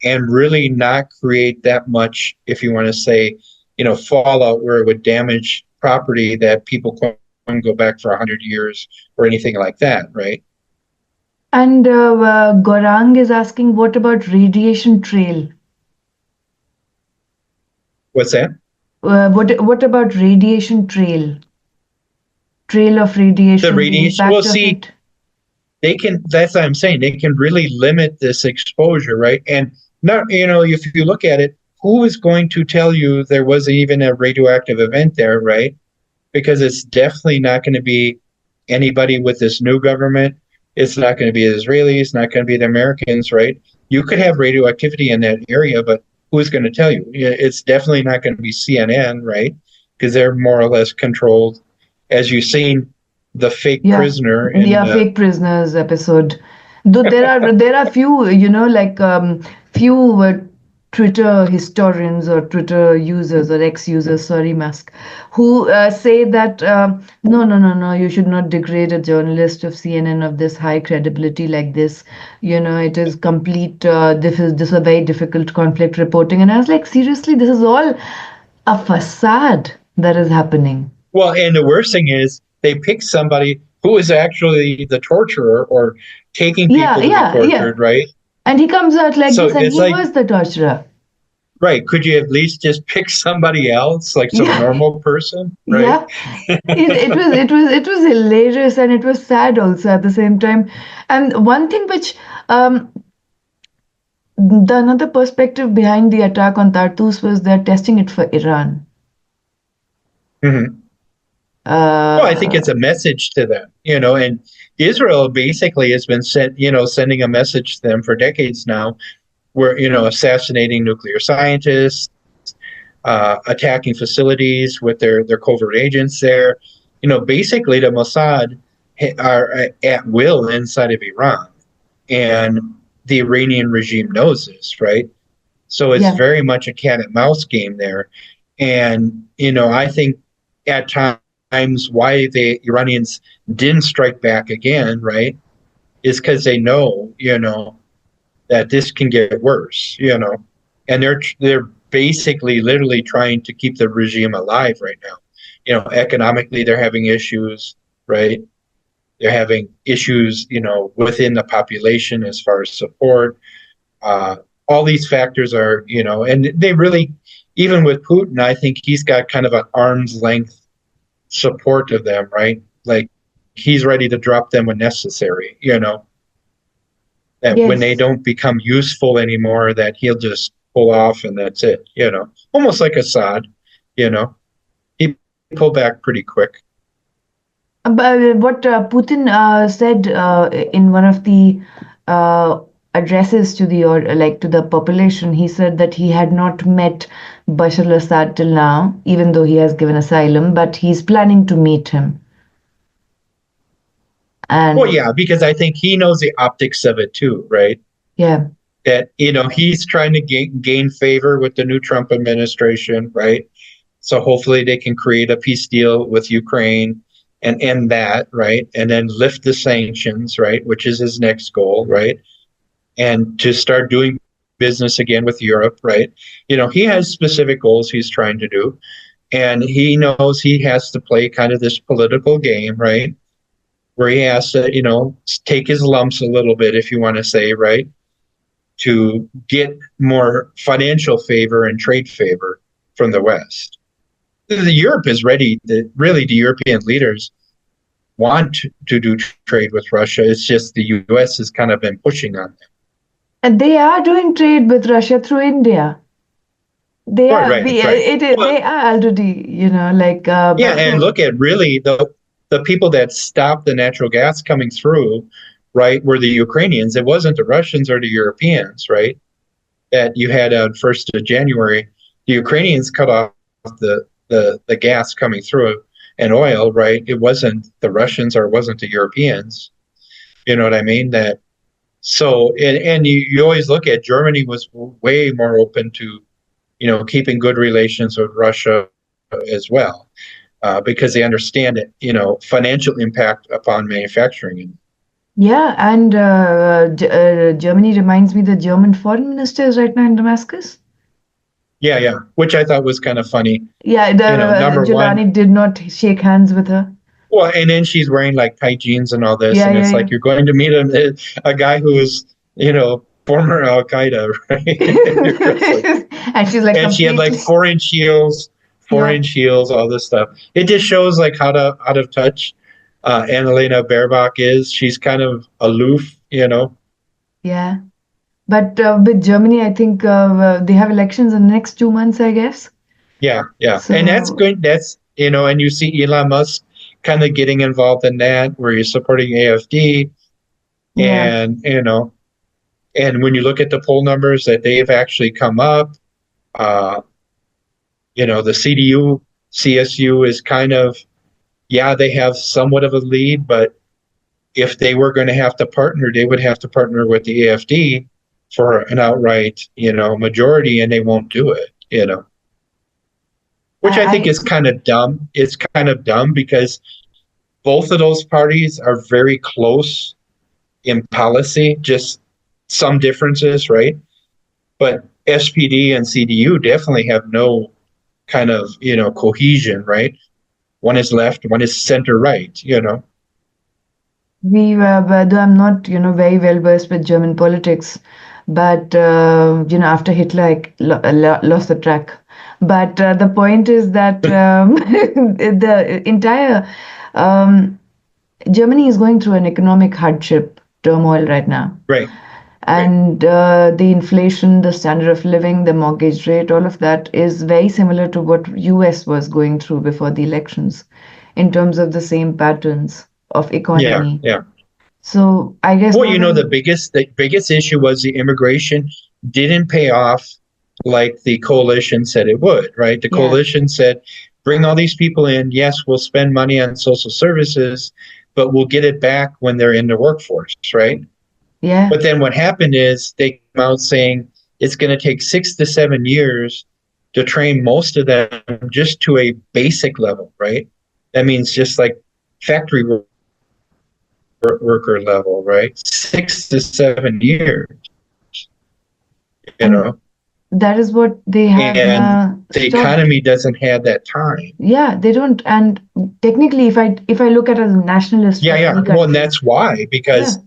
and really not create that much, if you want to say, fallout where it would damage property that people couldn't go back for 100 years or anything like that, right? And Gorang is asking, what about radiation trail? What's that? What about radiation trail? Trail of The radiation, the radiation. Well, impact of see, it. that's what I'm saying. They can really limit this exposure, right? And not, if you look at it, who is going to tell you there was even a radioactive event there, right? Because it's definitely not going to be anybody with this new government. It's not going to be the Israelis, not going to be the Americans, right? you could have radioactivity in that area, but who's going to tell you? It's definitely not going to be CNN, right? Because they're more or less controlled. As you've seen, the fake Yeah, prisoner in yeah, the fake prisoners episode. Though there are few, like few Twitter historians or Twitter users or ex-users, sorry, Musk, who say that no, no, no, no, you should not degrade a journalist of CNN of this high credibility like this. It is complete. This is a very difficult conflict reporting, and I was like, seriously, this is all a facade that is happening. well, and the worst thing is they pick somebody who is actually the torturer or taking Yeah, people to be yeah, yeah. tortured, right? And he comes out like So this, and it's he like, was the torturer. right, could you at least just pick somebody else, like some Yeah, normal person, right? yeah. It was hilarious, and it was sad also at the same time. And one thing which the another perspective behind the attack on Tartus was they're testing it for Iran. hmm Well, I think Uh, it's a message to them, and Israel basically has been sending a message to them for decades now, where, assassinating nuclear scientists, attacking facilities with their covert agents there. Basically the Mossad are at will inside of Iran, and the Iranian regime knows this, right? So it's yeah, very much a cat and mouse game there. And, I think at times why the Iranians didn't strike back again, right, is because they know, that this can get worse, and they're basically literally trying to keep the regime alive right now. Economically, they're having issues, right? They're having issues, within the population as far as support. Uh, all these factors are, and they really, even with Putin, I think he's got kind of an arm's length support of them, right? Like he's ready to drop them when necessary, that when they yes. don't become useful anymore, that he'll just pull off and that's it, almost like Assad, you know, he pulled back pretty quick. But what Putin said in one of the uh, addresses to the or like to the population, he said that he had not met Bashar al-Assad till now, even though he has given asylum, but he's planning to meet him. Well, And yeah, because I think he knows the optics of it too, right? yeah, That, he's trying to gain favor with the new Trump administration, right? So hopefully they can create a peace deal with Ukraine and end that, right? And then lift the sanctions, right? Which is his next goal, right? And to start doing business again with Europe, right? He has specific goals he's trying to do. And he knows he has to play kind of this political game, right? Where he has to, take his lumps a little bit, if you want to say, right? To get more financial favor and trade favor from the West. Europe is ready. Really, the European leaders want to do trade with Russia. It's just the U.S. has kind of been pushing on them. and they are doing trade with Russia through India. They Right, are, right, right. Well, they are already, like, yeah, but and look at really the people that stopped the natural gas coming through, right, were the Ukrainians. It wasn't the Russians or the Europeans, right? That you had on 1st of January, the Ukrainians cut off the gas coming through and oil, right? It wasn't the Russians or it wasn't the Europeans. You know what I mean? That so and you always look at Germany was way more open to keeping good relations with Russia as well, because they understand it, financial impact upon manufacturing. yeah, and Germany reminds me the German foreign minister is right now in Damascus. Yeah, yeah, which I thought was kind of funny. Yeah, the Number one, Giuliani did not shake hands with her. well, and then she's wearing like tight jeans and all this, Yeah, and yeah, it's yeah. like you're going to meet a guy who's, former Al Qaeda, right? And she's like And she had like completely, 4 inch heels, four yeah, inch heels, all this stuff. It just shows like how out of touch Annalena Baerbock is. She's kind of aloof. yeah. But with Germany, I think they have elections in the next 2 months, I guess. Yeah, yeah. And that's So, good. And you see Elon Musk kind of getting involved in that, where he's supporting AFD yeah. and, And when you look at the poll numbers that they've actually come up, uh, the CDU, CSU is kind of, yeah, they have somewhat of a lead, but if they were going to have to partner, they would have to partner with the AFD for an outright, majority, and they won't do it. Which I think I is kind of dumb. It's kind of dumb because both of those parties are very close in policy, just some differences, right? But SPD and CDU definitely have no kind of, cohesion, right? One is left, one is center right. though I'm not, very well versed with German politics, but after Hitler, lost the track. But the point is that the entire Germany is going through an economic hardship turmoil right now. Right. And the inflation, the standard of living, the mortgage rate, all of that is very similar to what US was going through before the elections in terms of the same patterns of Yeah, economy. yeah. So I guess Well, not the only, biggest issue was the immigration didn't pay off like the coalition said it would, right? The yeah, coalition said, bring all these people in. Yes, we'll spend money on social services, but we'll get it back when they're in the workforce, right? yeah, But then what happened is they came out saying it's going to take 6 to 7 years to train most of them just to a basic level, right? That means just like factory worker level, right? 6 to 7 years, you and know, that is what they have and the stopped. economy doesn't have that time. Yeah, they don't. And technically, if I look at it as a nationalist Yeah, for yeah. any Well, and country, that's why, yeah, because,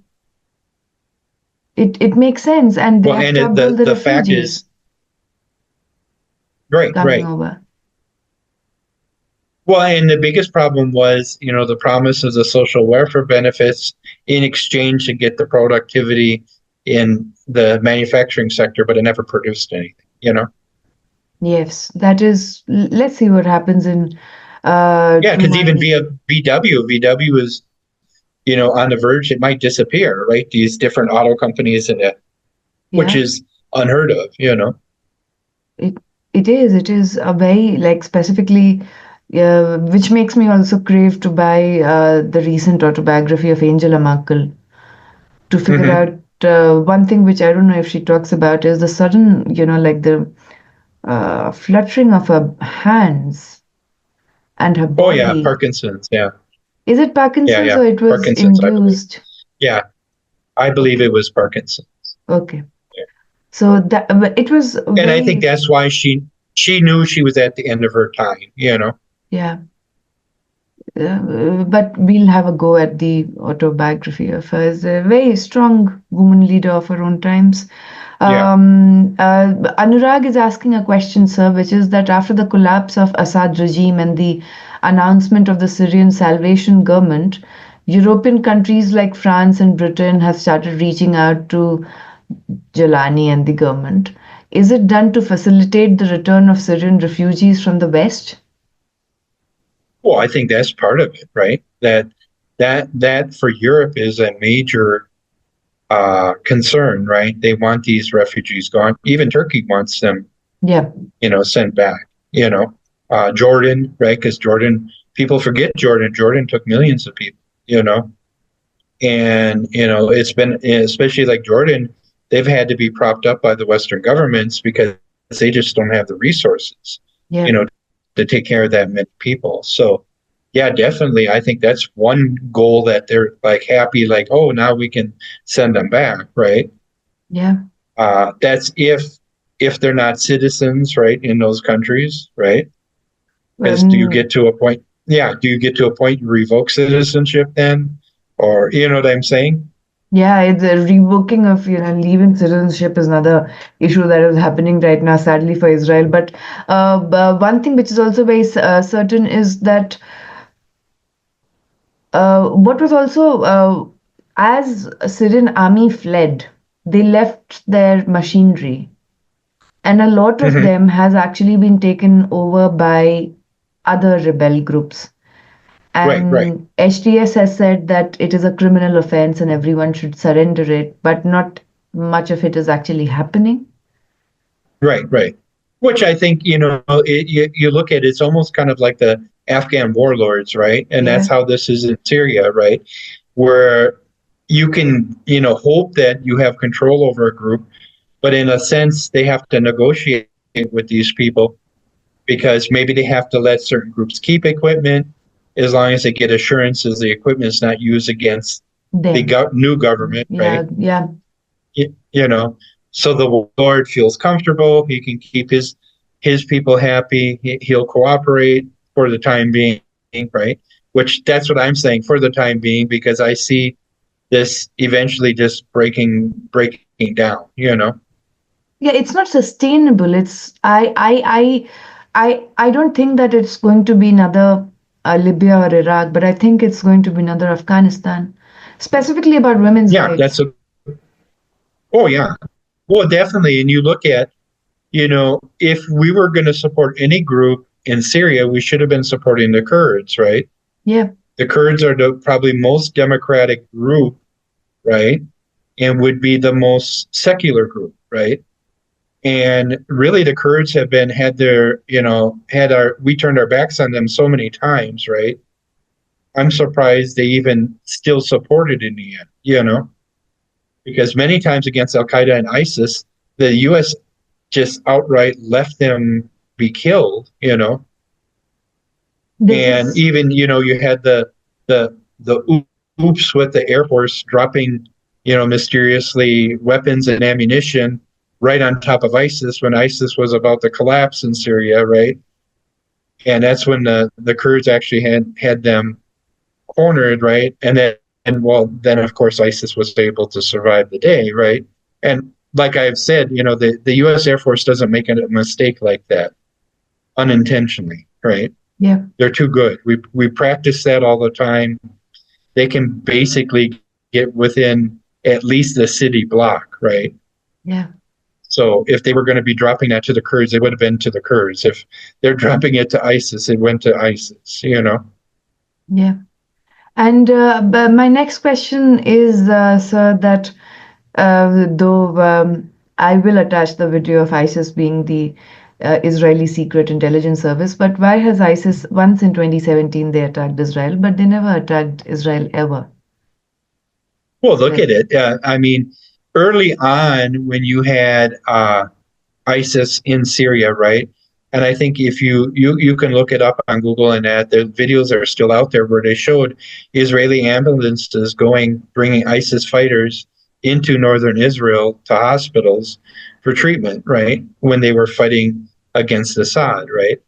it makes sense, and they well, have and stopped all the, the the fact is, refugees right, coming right. over. Well, and the biggest problem was, the promises of social welfare benefits in exchange to get the productivity in the manufacturing sector, but it never produced anything. Yes, that is. Let's see what happens in Yeah, two because more. even via VW is, on the verge, it might disappear, right? These different auto companies and it, which Yeah, is unheard of. it it is a very like specifically, which makes me also crave to buy the recent autobiography of Angela Merkel to figure Hmm. out one thing which I don't know if she talks about is the sudden, like the fluttering of her hands and her Oh yeah, body. Parkinson's. Yeah, Is it yeah, Parkinson's yeah. or it was Parkinson's, I believe. induced? Yeah, I believe Okay, it was Parkinson's. okay. Yeah. So that but it was And I think very, that's why she knew she was at the end of her time. yeah. But we'll have a go at the autobiography of her as a very strong woman leader of her own times. Yeah. Anurag is asking a question, sir, which is that after the collapse of Assad regime and the announcement of the Syrian Salvation Government, European countries like France and Britain have started reaching out to Jelani and the government. Is it done to facilitate the return of Syrian refugees from the West? Well, I think that's part of it, right? That for Europe is a major concern, right? They want these refugees gone. Even Turkey wants them, Yeah, sent back. Jordan, right? Because Jordan, people forget Jordan. Jordan took millions of people. And it's been, especially like Jordan, they've had to be propped up by the Western governments because they just don't have the resources, yeah. you know, to take care of that many people. So yeah, definitely. I think that's one goal that they're like happy, like, oh, now we can send them back, right? Yeah. That's if they're not citizens, right, in those countries, right? Because do you Um, get to a point? Yeah, do you get to a point you revoke citizenship then, or you know what I'm saying? yeah, it's a revoking of, leaving citizenship is another issue that is happening right now, sadly for Israel. But one thing which is also very certain is that what was also as Syrian army fled, they left their machinery, and a lot of Hmm. them has actually been taken over by other rebel groups. Right, right. And HTS has said that it is a criminal offense and everyone should surrender it, but not much of it is actually happening. Right, right. Which I think, you look at it's almost kind of like the Afghan warlords, right? And that's Yeah, how this is in Syria, right? Where you can, hope that you have control over a group, but in a sense, they have to negotiate with these people because maybe they have to let certain groups keep equipment as long as they get assurances the equipment is not used against the them. new government, Yeah, right? yeah. You know, so the Lord feels comfortable. He can keep his people happy. He'll cooperate for the time being, right? Which that's what I'm saying for the time being because I see this eventually just breaking down. Yeah, it's not sustainable. I don't think that it's going to be another Libya or Iraq, but I think it's going to be another Afghanistan, specifically about women's Yeah, that's rights. a oh yeah. Well, definitely. And you look at, if we were going to support any group in Syria, we should have been supporting the Kurds, right? Yeah, The Kurds are the probably most democratic group, right? And would be the most secular group, right? And really the Kurds have been had their, had our we turned our backs on them so many times, right? I'm surprised they even still supported in the end, because many times against Al Qaeda and ISIS, the US just outright left them be killed, this and is even you had the oops with the Air Force dropping mysteriously weapons and ammunition right on top of ISIS when ISIS was about to collapse in Syria, right? And that's when the Kurds actually had them cornered, right? And then of course ISIS was able to survive the day, right? And like I've said, the US Air Force doesn't make a mistake like that unintentionally, right? yeah, They're too good. We practice that all the time. They can basically get within at least the city block, right? yeah, So if they were going to be dropping that to the Kurds, they would have been to the Kurds. If they're dropping it to ISIS, it went to ISIS. yeah. And but my next question is, sir, that though I will attach the video of ISIS being the Israeli secret intelligence service, but why has ISIS once in 2017 they attacked Israel, but they never attacked Israel ever? Well, look Like, at it. I mean, early on when you had ISIS in Syria, right? And I think if you can look it up on Google and that the videos are still out there where they showed Israeli ambulances bringing ISIS fighters into northern Israel to hospitals for treatment, right? When they were fighting against Assad, right?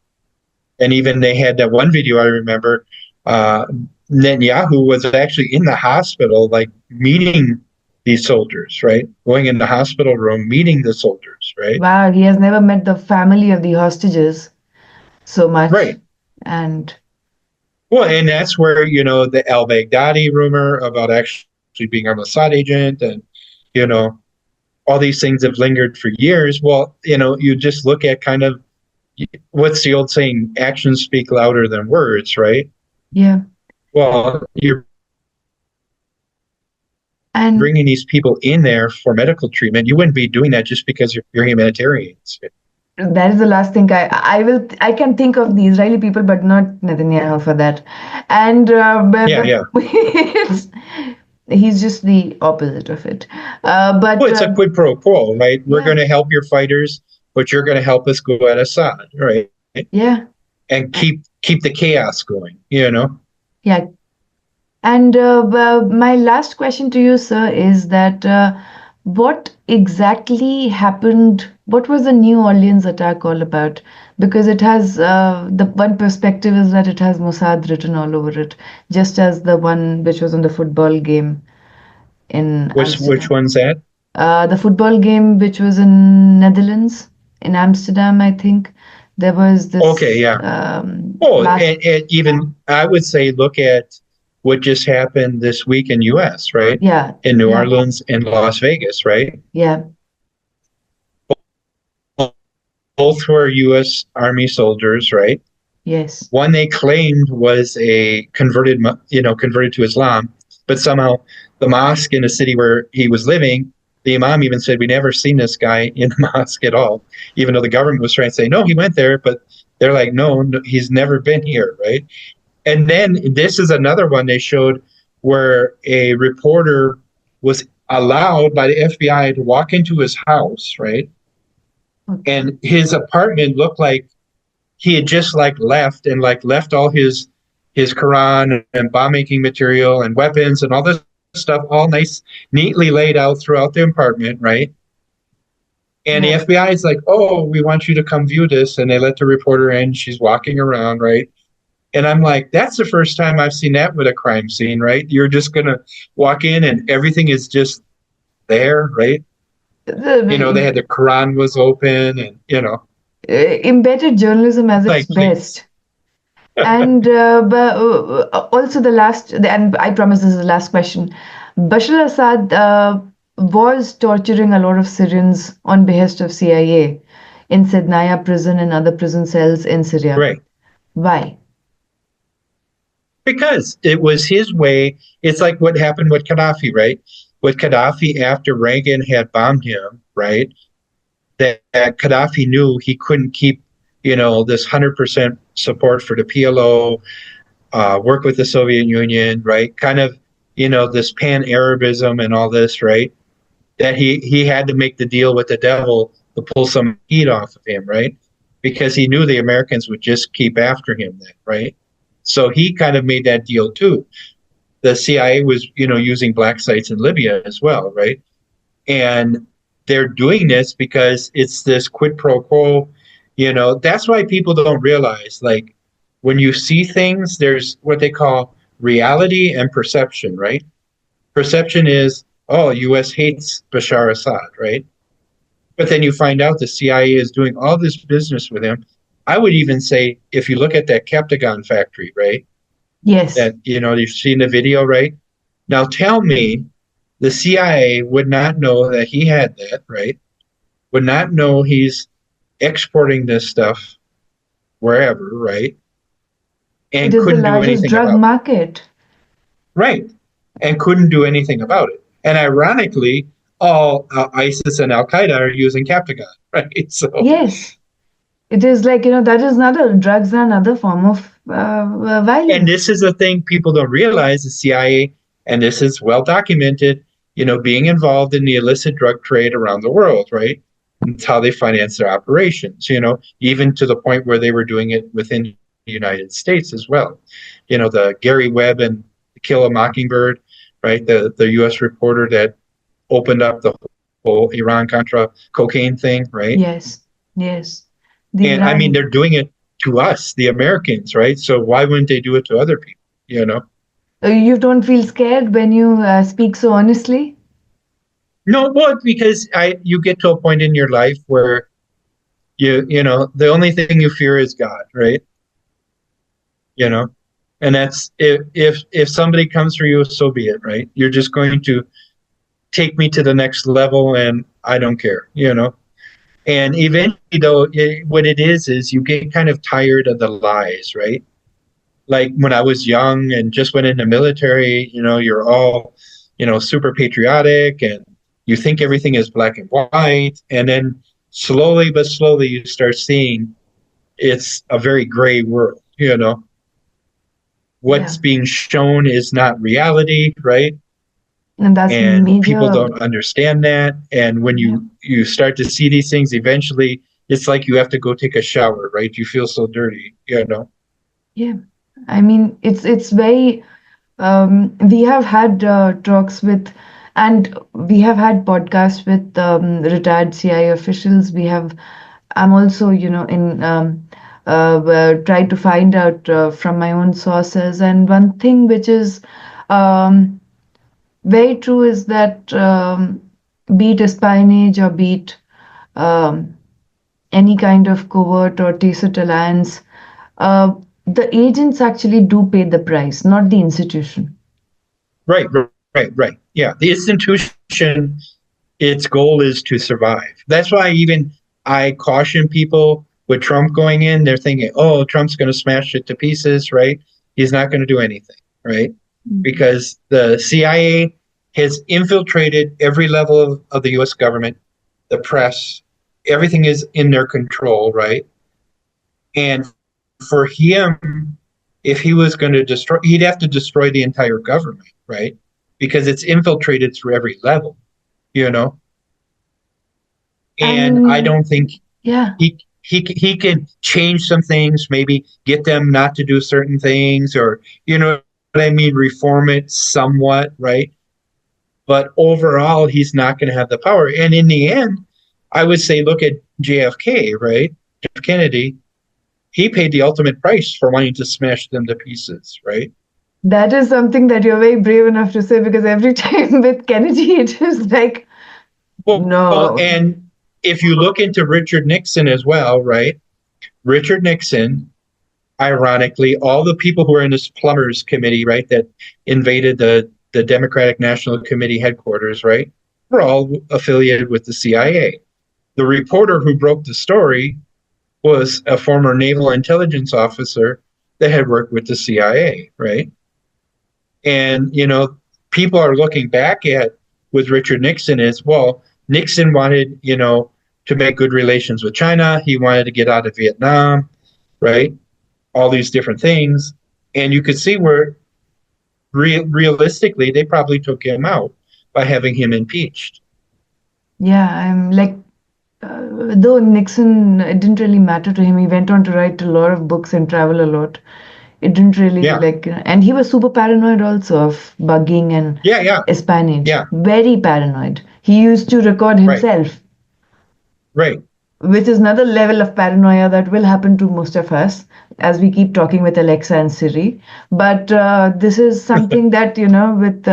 And even they had that one video I remember. Uh, Netanyahu was actually in the hospital, like meeting these soldiers, right? Going in the hospital room, meeting the soldiers, right? wow, he has never met the family of the hostages so much. Right. And Well, and that's where, the al-Baghdadi rumor about actually being an Assad agent and, you know, all these things have lingered for years. Well, you just look at kind of what's the old saying, actions speak louder than words, right? yeah, Well, you're and bringing these people in there for medical treatment. You wouldn't be doing that just because you're humanitarians. that is the last thing I can think of the Israeli people, but not Netanyahu for that. And Yeah, yeah. it's, he's just the opposite of it. But Well, it's a quid pro quo, right? We're yeah, going to help your fighters, but you're going to help us go at Assad, right? yeah, And keep the chaos going. yeah. And my last question to you, sir, is that what exactly happened? What was the New Orleans attack all about? Because it has the one perspective is that it has Mossad written all over it, just as the one which was on the football game in Which Amsterdam. one's that? The football game which was in Netherlands, in Amsterdam, I think. There was Okay, this yeah. Oh, last, and even I would say look at what just happened this week in U.S., right? yeah, In New yeah, Orleans and Las Vegas, right? yeah, Both were U.S. Army soldiers, right? yes, One they claimed was a converted to Islam, but somehow the mosque in the city where he was living, the imam even said, we never seen this guy in the mosque at all, even though the government was trying to say, no, he went there, but they're like, no, he's never been here, right? And then this is another one they showed where a reporter was allowed by the FBI to walk into his house, right? Okay. And his apartment looked like he had just like left and like left all his Quran and bomb making material and weapons and all this stuff all nice, neatly laid out throughout the apartment, right? And the Yeah. FBI is like, oh, we want you to come view this. And they let the reporter in. She's walking around, right? And I'm like, that's the first time I've seen that with a crime scene, right? You're just going to walk in and everything is just there, right? You know, they had the Quran was open and, you know, Embedded journalism at its like, please. best. And also and I promise this is the last question. Bashar al-Assad was torturing a lot of Syrians on behest of CIA in Sednaya prison and other prison cells in Syria. Right. Why? Because it was his way. It's like what happened with Gaddafi, right? With Gaddafi after Reagan had bombed him, right? That Gaddafi knew he couldn't keep, you know, this 100% support for the PLO, work with the Soviet Union, right? Kind of, you know, this pan-Arabism and all this, right? That he had to make the deal with the devil to pull some heat off of him, right? Because he knew the Americans would just keep after him then, right? So he kind of made that deal too. The CIA was, you know, using black sites in Libya as well, right? And they're doing this because it's this quid pro quo, you know. That's why people don't realize, like, when you see things, there's what they call reality and perception, right? Perception is, oh, US hates Bashar Assad, right? But then you find out the CIA is doing all this business with him. I would even say, if you look at that Captagon factory, right? Yes. That, you know, you've seen the video, right? Now tell me the CIA would not know that he had that, right? Would not know he's exporting this stuff wherever, right? And It is the couldn't do largest anything drug about it. market. Right. And couldn't do anything about it. And ironically, all ISIS and Al-Qaeda are using Captagon, right? So Yes. It is like, you know, that is another, drugs are another form of and violence. this is the thing people don't realize, the CIA, and this is well documented, you know, being involved in the illicit drug trade around the world, right? It's how they finance their operations, you know, even to the point where they were doing it within the United States as well. You know, the Gary Webb and Kill a Mockingbird, right? The US reporter that opened up the whole Iran-Contra cocaine thing, right? Yes, yes. And I mean, they're doing it to us, the Americans, right? So why wouldn't they do it to other people, you know? You don't feel scared when you speak so honestly? No, well, because you get to a point in your life where you know, the only thing you fear is God, right? You know, and that's if somebody comes for you, so be it, right? You're just going to take me to the next level, and I don't care, you know. And eventually, though, what it is you get kind of tired of the lies, right? Like when I was young and just went in the military, you know, you're all, you know, super patriotic and you think everything is black and white. And then slowly but slowly you start seeing it's a very gray world, you know. What's being shown is not reality, right? And that's And people don't understand that. And when you start to see these things, eventually it's like you have to go take a shower, right? You feel so dirty, you know. Yeah, I mean, it's very, we have had talks with, and we have had podcasts with retired CIA officials. I'm also, you know, tried to find out from my own sources. And one thing which is very true is that be it espionage or be it any kind of covert or tacit alliance, the agents actually do pay the price, not the institution. Right. Yeah, the institution, its goal is to survive. That's why even I caution people with Trump going in, they're thinking, oh, Trump's going to smash it to pieces, right? He's not going to do anything, right? Mm-hmm. Because the CIA has infiltrated every level of the U.S. government, the press, everything is in their control, right? And for him, if he was going to destroy, he'd have to destroy the entire government, right? Because it's infiltrated through every level, you know? And I And don't think yeah, he can change some things, maybe get them not to do certain things, or you know what I mean, reform it somewhat, right? But overall, he's not going to have the power. And in the end, I would say, look at JFK, right? Jeff Kennedy. He paid the ultimate price for wanting to smash them to pieces, right? that is something that you're very brave enough to say, because every time with Kennedy, it is like, Well, no. and if you look into Richard Nixon as well, right? Richard Nixon, ironically, all the people who are in this plumbers committee, right, that invaded the Democratic National Committee headquarters, right, were all affiliated with the CIA. The reporter who broke the story was a former naval intelligence officer that had worked with the CIA, right? And, you know, people are looking back at with Richard Nixon is, well, Nixon wanted, you know, to make good relations with China. He wanted to get out of Vietnam, right? All these different things. And you could see where realistically they probably took him out by having him impeached. Yeah, I'm like, though Nixon, it didn't really matter to him. He went on to write a lot of books and travel a lot. It didn't really Yeah, like, and he was super paranoid also of bugging and yeah, yeah, espionage. yeah, Very paranoid. He used to record right, himself, right. which is another level of paranoia that will happen to most of us as we keep talking with Alexa and Siri. But this is something that, with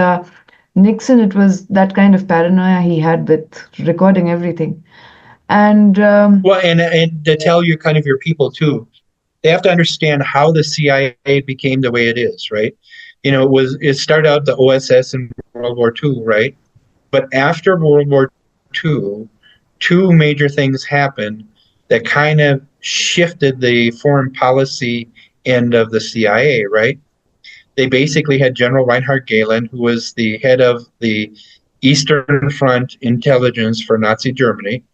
Nixon, it was that kind of paranoia he had with recording everything. And Well, and to tell you kind of your people too, they have to understand how the CIA became the way it is, right? You know, it started out the OSS in World War II, right? But after World War II, two major things happened that kind of shifted the foreign policy end of the CIA, right? They basically had General Reinhard Gehlen, who was the head of the Eastern Front intelligence for Nazi Germany.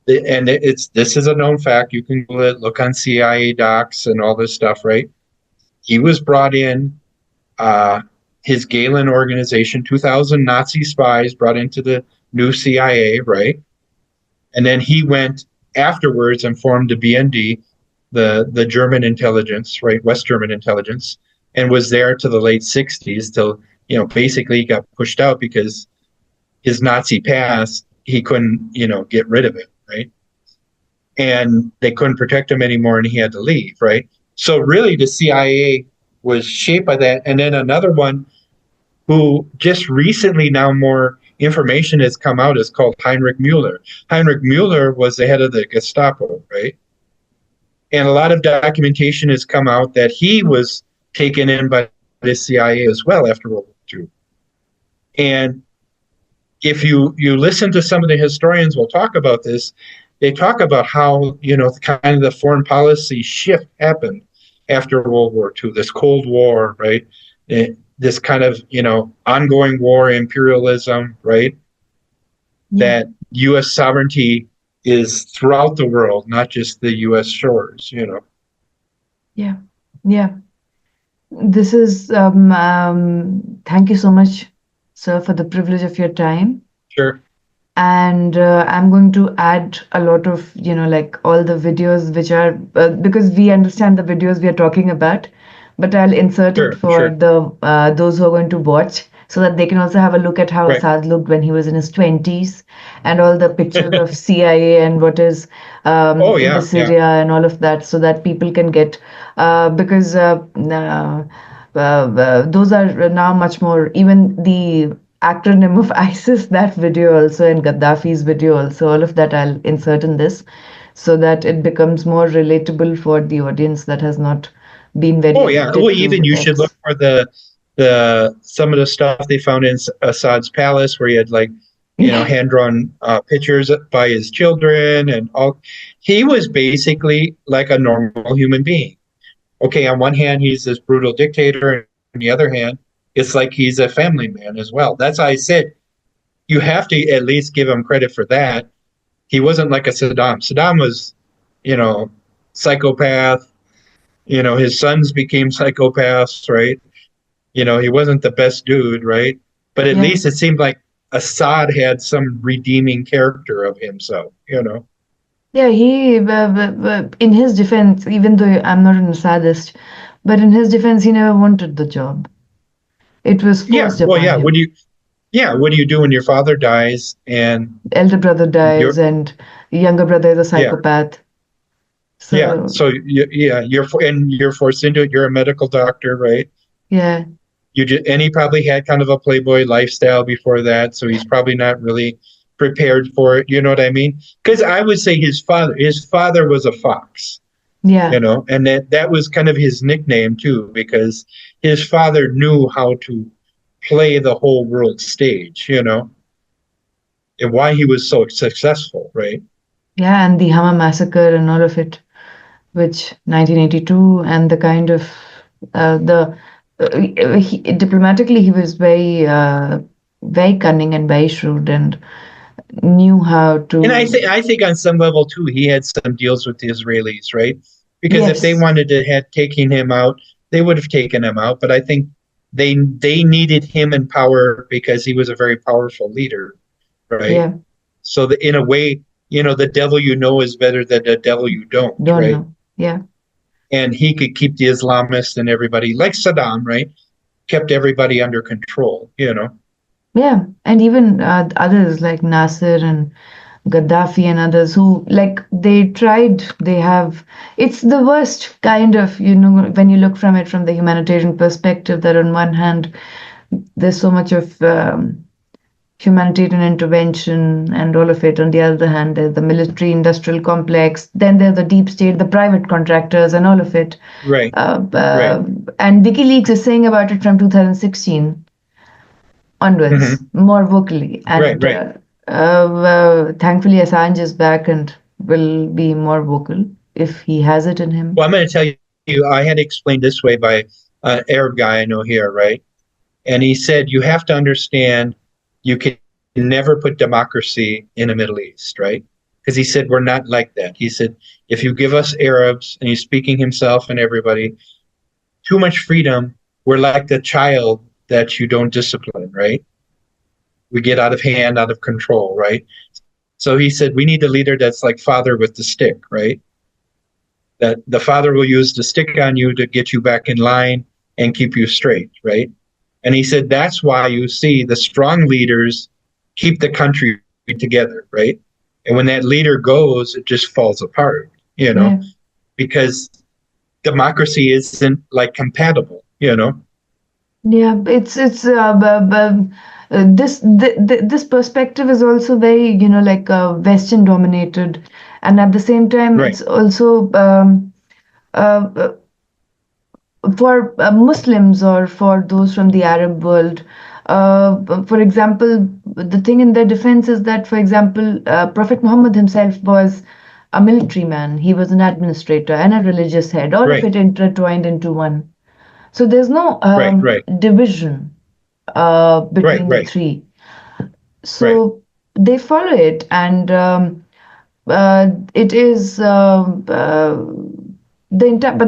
And this is a known fact. You can look on CIA docs and all this stuff, right? He was brought in, uh, his Gehlen organization, 2,000 Nazi spies brought into the new CIA, right? And then he went afterwards and formed the BND, the German intelligence, right, West German intelligence, and was there to the late 60s till, you know, basically he got pushed out because his Nazi past, he couldn't, you know, get rid of it, right? And they couldn't protect him anymore and he had to leave, right? So really the CIA was shaped by that. And then another one who just recently now more information has come out is called Heinrich Mueller. Heinrich Mueller was the head of the Gestapo, right? And a lot of documentation has come out that he was taken in by the CIA as well after World War II. And if you listen to some of the historians will talk about this, they talk about how, you know, kind of the foreign policy shift happened after World War II, this Cold War, right? This kind of, you know, ongoing war, imperialism, right? yeah, That U.S. sovereignty is throughout the world, not just the U.S. shores, you know. yeah, yeah. This is, thank you so much, sir, for the privilege of your time. Sure, And I'm going to add a lot of, like all the videos which are, because we understand the videos we are talking about, but I'll insert it sure, for sure. the those who are going to watch, so that they can also have a look at how Right. Assad looked when he was in his 20s, and all the pictures of CIA and what is Oh, in the yeah, yeah. Syria and all of that, so that people can get, because those are now much more, even the acronym of ISIS, that video also, and Gaddafi's video also, all of that I'll insert in this, so that it becomes more relatable for the audience that has not been very Oh, yeah. Well, addicted even to you should look X. for the some of the stuff they found in Assad's palace, where he had like, you know, Yeah, hand drawn pictures by his children and all. He was basically like a normal human being. Okay, on one hand, he's this brutal dictator, and on the other hand, it's like he's a family man as well. That's why I said you have to at least give him credit for that. He wasn't like a Saddam. Saddam was, you know, psychopath. You know, his sons became psychopaths, right? You know, he wasn't the best dude, right? But at Yeah. least it seemed like Assad had some redeeming character of himself, you know? Yeah, in his defense, even though I'm not a sadist, but in his defense, he never wanted the job. It was Yeah, forced well, upon yeah. him. What do you do when your father dies and Elder brother dies, you're, and younger brother is a yeah, psychopath. yeah. So, So yeah, and you're forced into it. You're a medical doctor, right? yeah, And he probably had kind of a playboy lifestyle before that, so he's probably not really prepared for it. You know what I mean? Because I would say his father was a fox, yeah, and that was kind of his nickname too, because his father knew how to play the whole world stage, and why he was so successful, right? yeah, and the Hama massacre and all of it, which 1982, and the kind of the diplomatically he was very cunning and very shrewd and knew how And I think to. I think on some level too, he had some deals with the Israelis, right? Because if they Yes, wanted to had taken him out, they would have taken him out. But I think they needed him in power because he was a very powerful leader, right? yeah, So in a way, the devil you know is better than the devil you don't, don't right? know. Yeah, And he could keep the Islamists and everybody, like Saddam, right? Kept everybody under control. yeah, and even others like Nasser and Gaddafi and others who like they tried, they have, it's the worst kind of, when you look from it from the humanitarian perspective, that on one hand, there's so much of humanitarian intervention and all of it. On the other hand, there's the military industrial complex, then there's the deep state, the private contractors, and all of it. Right, Uh, right, uh, and WikiLeaks is saying about it from 2016 onwards, hmm more vocally. right, And right. thankfully, Assange is back and will be more vocal if he has it in him. Well, I'm going to tell you, I had explained this way by an Arab guy I know here, right? And he said, you have to understand you can never put democracy in the Middle East, right? Because he said, we're not like that. He said, if you give us Arabs, and he's speaking himself and everybody, too much freedom, we're like the child that you don't discipline, right? We get out of hand, out of control, right? So he said, we need a leader that's like father with the stick, right? That the father will use the stick on you to get you back in line and keep you straight, right? And he said that's why you see the strong leaders keep the country together, right? And when that leader goes, it just falls apart, Yeah. because democracy isn't like compatible. Yeah, it's this perspective is also very, like Western dominated, and at the same time, Right. it's also uh, for Muslims or for those from the Arab world. For example, the thing in their defense is that, for example, Prophet Muhammad himself was a military man. He was an administrator and a religious head, all of Right. it intertwined into one. So there's no Right. Right. division Right. between the Right. three. Right. So they follow it, and it is but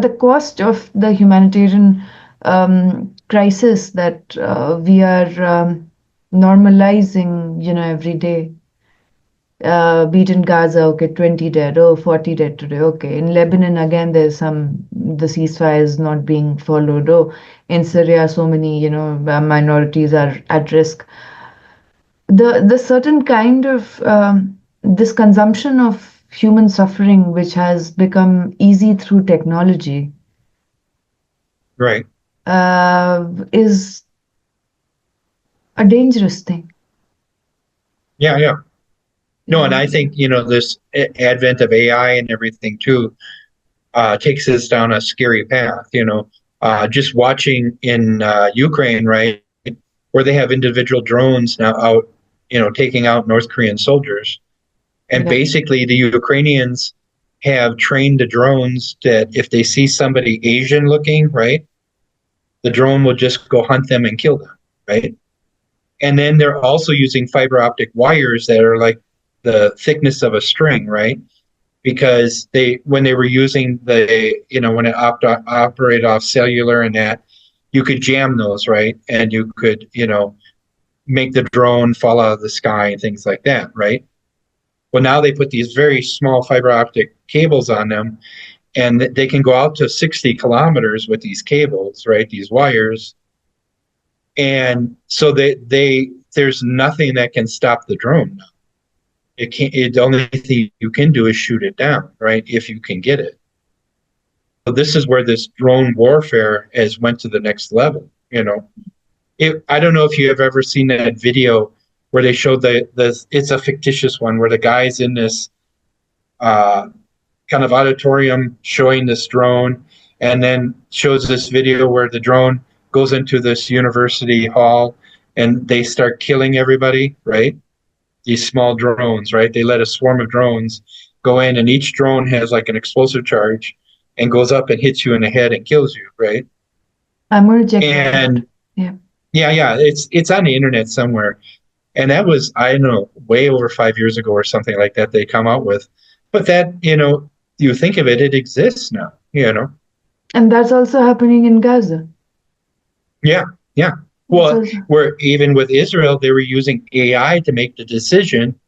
the cost of the humanitarian crisis that we are normalizing, every day. Be it in Gaza, okay, 20 dead, oh, 40 dead today, okay. In Lebanon, again, the ceasefire is not being followed. Oh, in Syria, so many, minorities are at risk. The certain kind of this consumption of human suffering, which has become easy through technology, Right. is a dangerous thing. Yeah. Yeah. No, and Yeah, I think this advent of AI and everything too takes us down a scary path. Just watching in Ukraine, right, where they have individual drones now out, taking out North Korean soldiers, and yeah, basically the Ukrainians have trained the drones that if they see somebody Asian looking, right, the drone will just go hunt them and kill them, right? And then they're also using fiber optic wires that are like the thickness of a string, right? Because when they were using when it operated off cellular and that, you could jam those, right? And you could, make the drone fall out of the sky and things like that, right? Well, now they put these very small fiber optic cables on them, and they can go out to 60 kilometers with these cables, right? These wires. And so there's nothing that can stop the drone. The only thing you can do is shoot it down, right? If you can get it. So this is where this drone warfare has went to the next level, I don't know if you have ever seen that video where they showed it's a fictitious one where the guy's in this kind of auditorium showing this drone, and then shows this video where the drone goes into this university hall and they start killing everybody, right? These small drones, right? They let a swarm of drones go in, and each drone has like an explosive charge and goes up and hits you in the head and kills you, right? I'm gonna check that out. And Yeah. yeah, it's on the internet somewhere. And that was, I don't know, way over 5 years ago or something like that they come out with. But that, you think of it, it exists now, And that's also happening in Gaza. Yeah. Well, where even with Israel, they were using AI to make the decision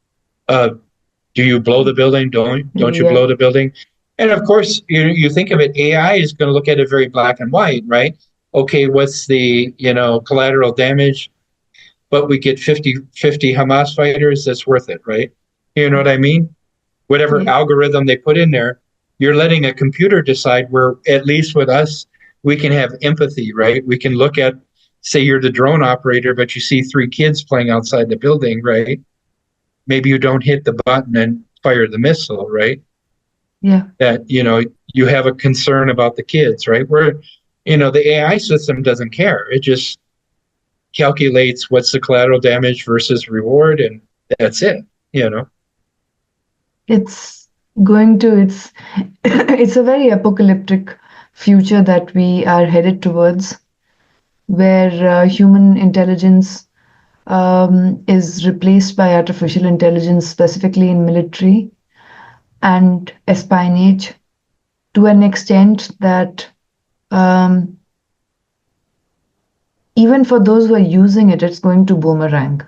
of, do you blow the building? Don't you blow the building? And of course, you think of it, AI is going to look at it very black and white, right? Okay, what's the, collateral damage? But we get 50 Hamas fighters, that's worth it, right? You know what I mean? Whatever algorithm they put in there, you're letting a computer decide, where at least with us, we can have empathy, right? We can look at, say you're the drone operator, but you see 3 kids playing outside the building, right? Maybe you don't hit the button and fire the missile, right? Yeah. That, you have a concern about the kids, right? Where, the AI system doesn't care. It just calculates what's the collateral damage versus reward, and that's it, It's it's a very apocalyptic future that we are headed towards, where human intelligence is replaced by artificial intelligence, specifically in military and espionage, to an extent that even for those who are using it, it's going to boomerang.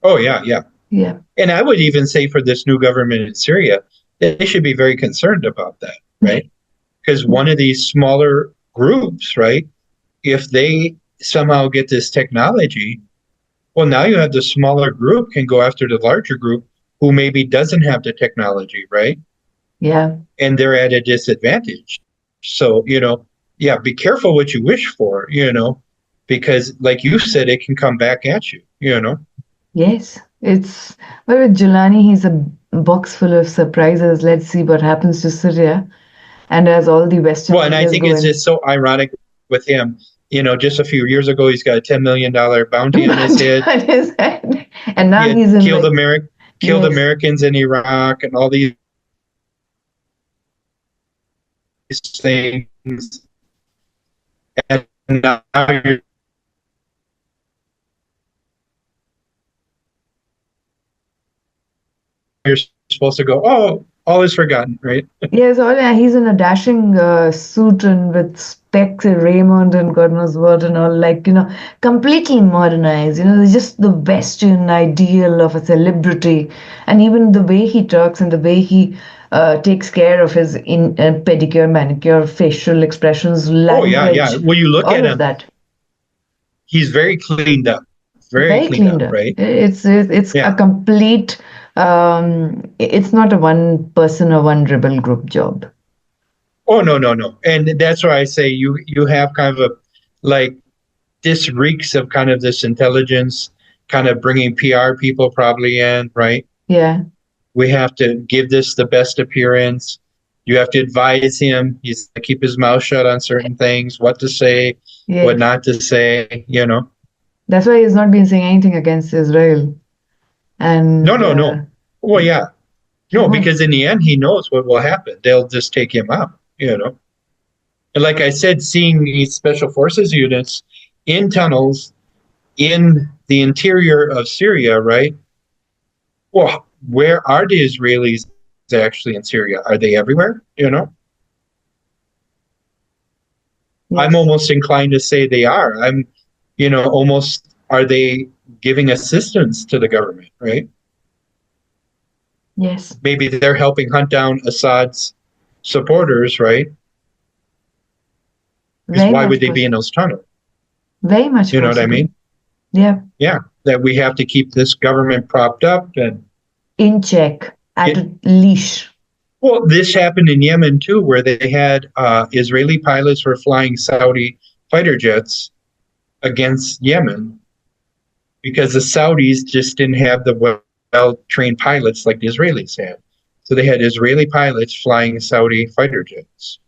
Oh, yeah. Yeah. And I would even say for this new government in Syria, they should be very concerned about that, right? Because one of these smaller groups, right, if they somehow get this technology, well, now you have the smaller group can go after the larger group who maybe doesn't have the technology, right? Yeah. And they're at a disadvantage. So, be careful what you wish for, because like you said, it can come back at you, Yes. But with Julani, he's a box full of surprises. Let's see what happens to Syria. And as all the Western and I think it's just so ironic with him. Just a few years ago, he's got a $10 million bounty on his head. And now he's in killed Americans in Iraq and all these things. And now you're supposed to go, oh, all is forgotten, right? Yes, he's in a dashing suit and with specs and Raymond and God knows what and all, completely modernized. Just the Western ideal of a celebrity. And even the way he talks and the way he takes care of his pedicure, manicure, facial expressions, language. Oh, yeah. Well, you look at him. That. He's very cleaned up. Very cleaned up, right? It's a complete... it's not a one person or one rebel group job. Oh, no. And that's why I say you have kind of this reeks of kind of this intelligence, kind of bringing PR people probably in, right? Yeah. We have to give this the best appearance. You have to advise him. He's to keep his mouth shut on certain things, what to say, what not to say, That's why he's not been saying anything against Israel. And no. Well, yeah. No, because in the end, he knows what will happen. They'll just take him out, And like I said, seeing these special forces units in tunnels in the interior of Syria, right? Well, where are the Israelis actually in Syria? Are they everywhere? I'm Yes. almost inclined to say they are. Almost are they giving assistance to the government, right? Yes. Maybe they're helping hunt down Assad's supporters, right? Because Very why would much they be in possible. those tunnels? Very much You know what I possible. mean? Yeah. Yeah, that we have to keep this government propped up and In check, at it. a leash. Well, this happened in Yemen too, where they had Israeli pilots were flying Saudi fighter jets against Yemen because the Saudis just didn't have the well-trained pilots like the Israelis had. So they had Israeli pilots flying Saudi fighter jets.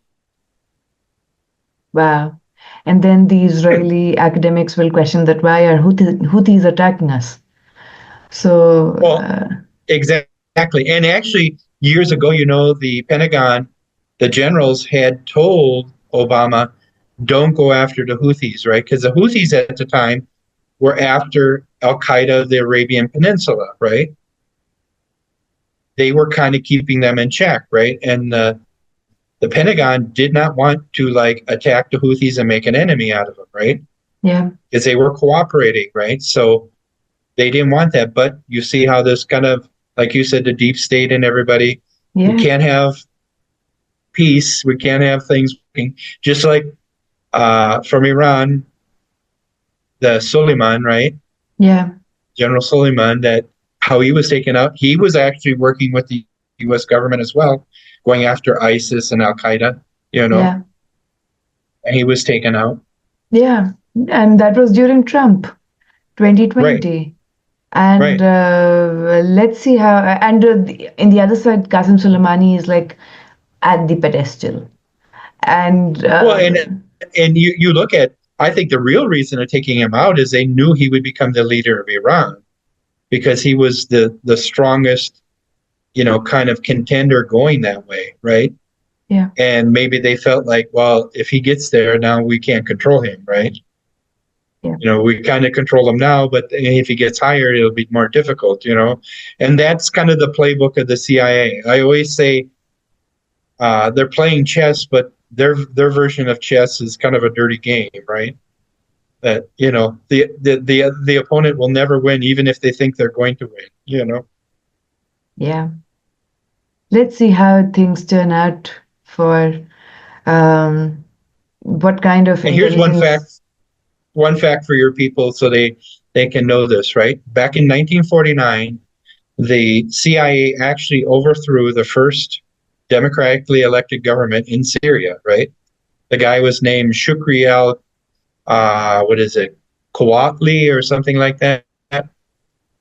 Wow. And then the Israeli academics will question that why are Houthis attacking us? So, Well, exactly. And actually, years ago, the Pentagon, the generals had told Obama, don't go after the Houthis, right? Because the Houthis at the time were after Al Qaeda, the Arabian Peninsula, right? They were kind of keeping them in check, right? And the Pentagon did not want to like attack the Houthis and make an enemy out of them, right? yeah, Because they were cooperating, right? So they didn't want that. But you see how this kind of, like you said, the deep state and everybody, we yeah, can't have peace. We can't have things working. Just like from Iran, the Suleiman, right? yeah, General Suleiman, that how he was taken out. He was actually working with the U.S. government as well, going after ISIS and Al Qaeda, yeah, and he was taken out. yeah. And that was during Trump, Right, 2020. And right. let's see how, and in the other side, Qasim Soleimani is like at the pedestal. And Well, and you look at, I think the real reason of taking him out is they knew he would become the leader of Iran because he was the strongest, kind of contender going that way, right? yeah, And maybe they felt like, well, if he gets there, now we can't control him, right? yeah, We kind of control him now, but if he gets hired, it'll be more difficult. And that's kind of the playbook of the CIA. I always say they're playing chess, but their version of chess is kind of a dirty game, right? That the opponent will never win, even if they think they're going to win. yeah. Let's see how things turn out for um, what kind of And here's intelligence. one fact for your people, so they can know this, right? Back in 1949, the CIA actually overthrew the first democratically elected government in Syria, right? The guy was named Shukri al, what is it, Kawatli or something like that.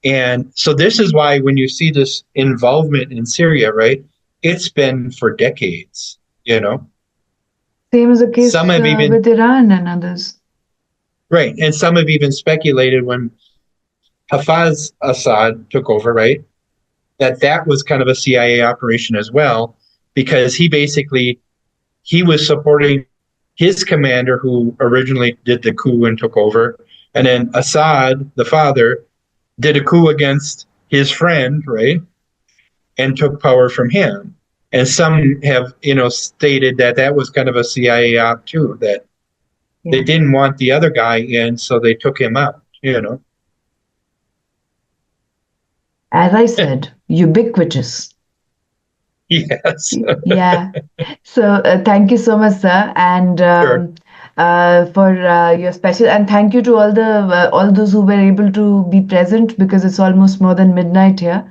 And so this is why when you see this involvement in Syria, right, it's been for decades. Same as the Some case have even, with Iran and others. right, and some have even speculated when Hafez Assad took over, right, that was kind of a CIA operation as well, because he was supporting his commander who originally did the coup and took over, and then Assad, the father, did a coup against his friend, right, and took power from him. And some have, stated that that was kind of a CIA op too, that they Yeah. didn't want the other guy in, so they took him out. As I said, ubiquitous. Yes. Yeah. So thank you so much, sir, and Sure. for your special and thank you to all those who were able to be present because it's almost more than midnight here.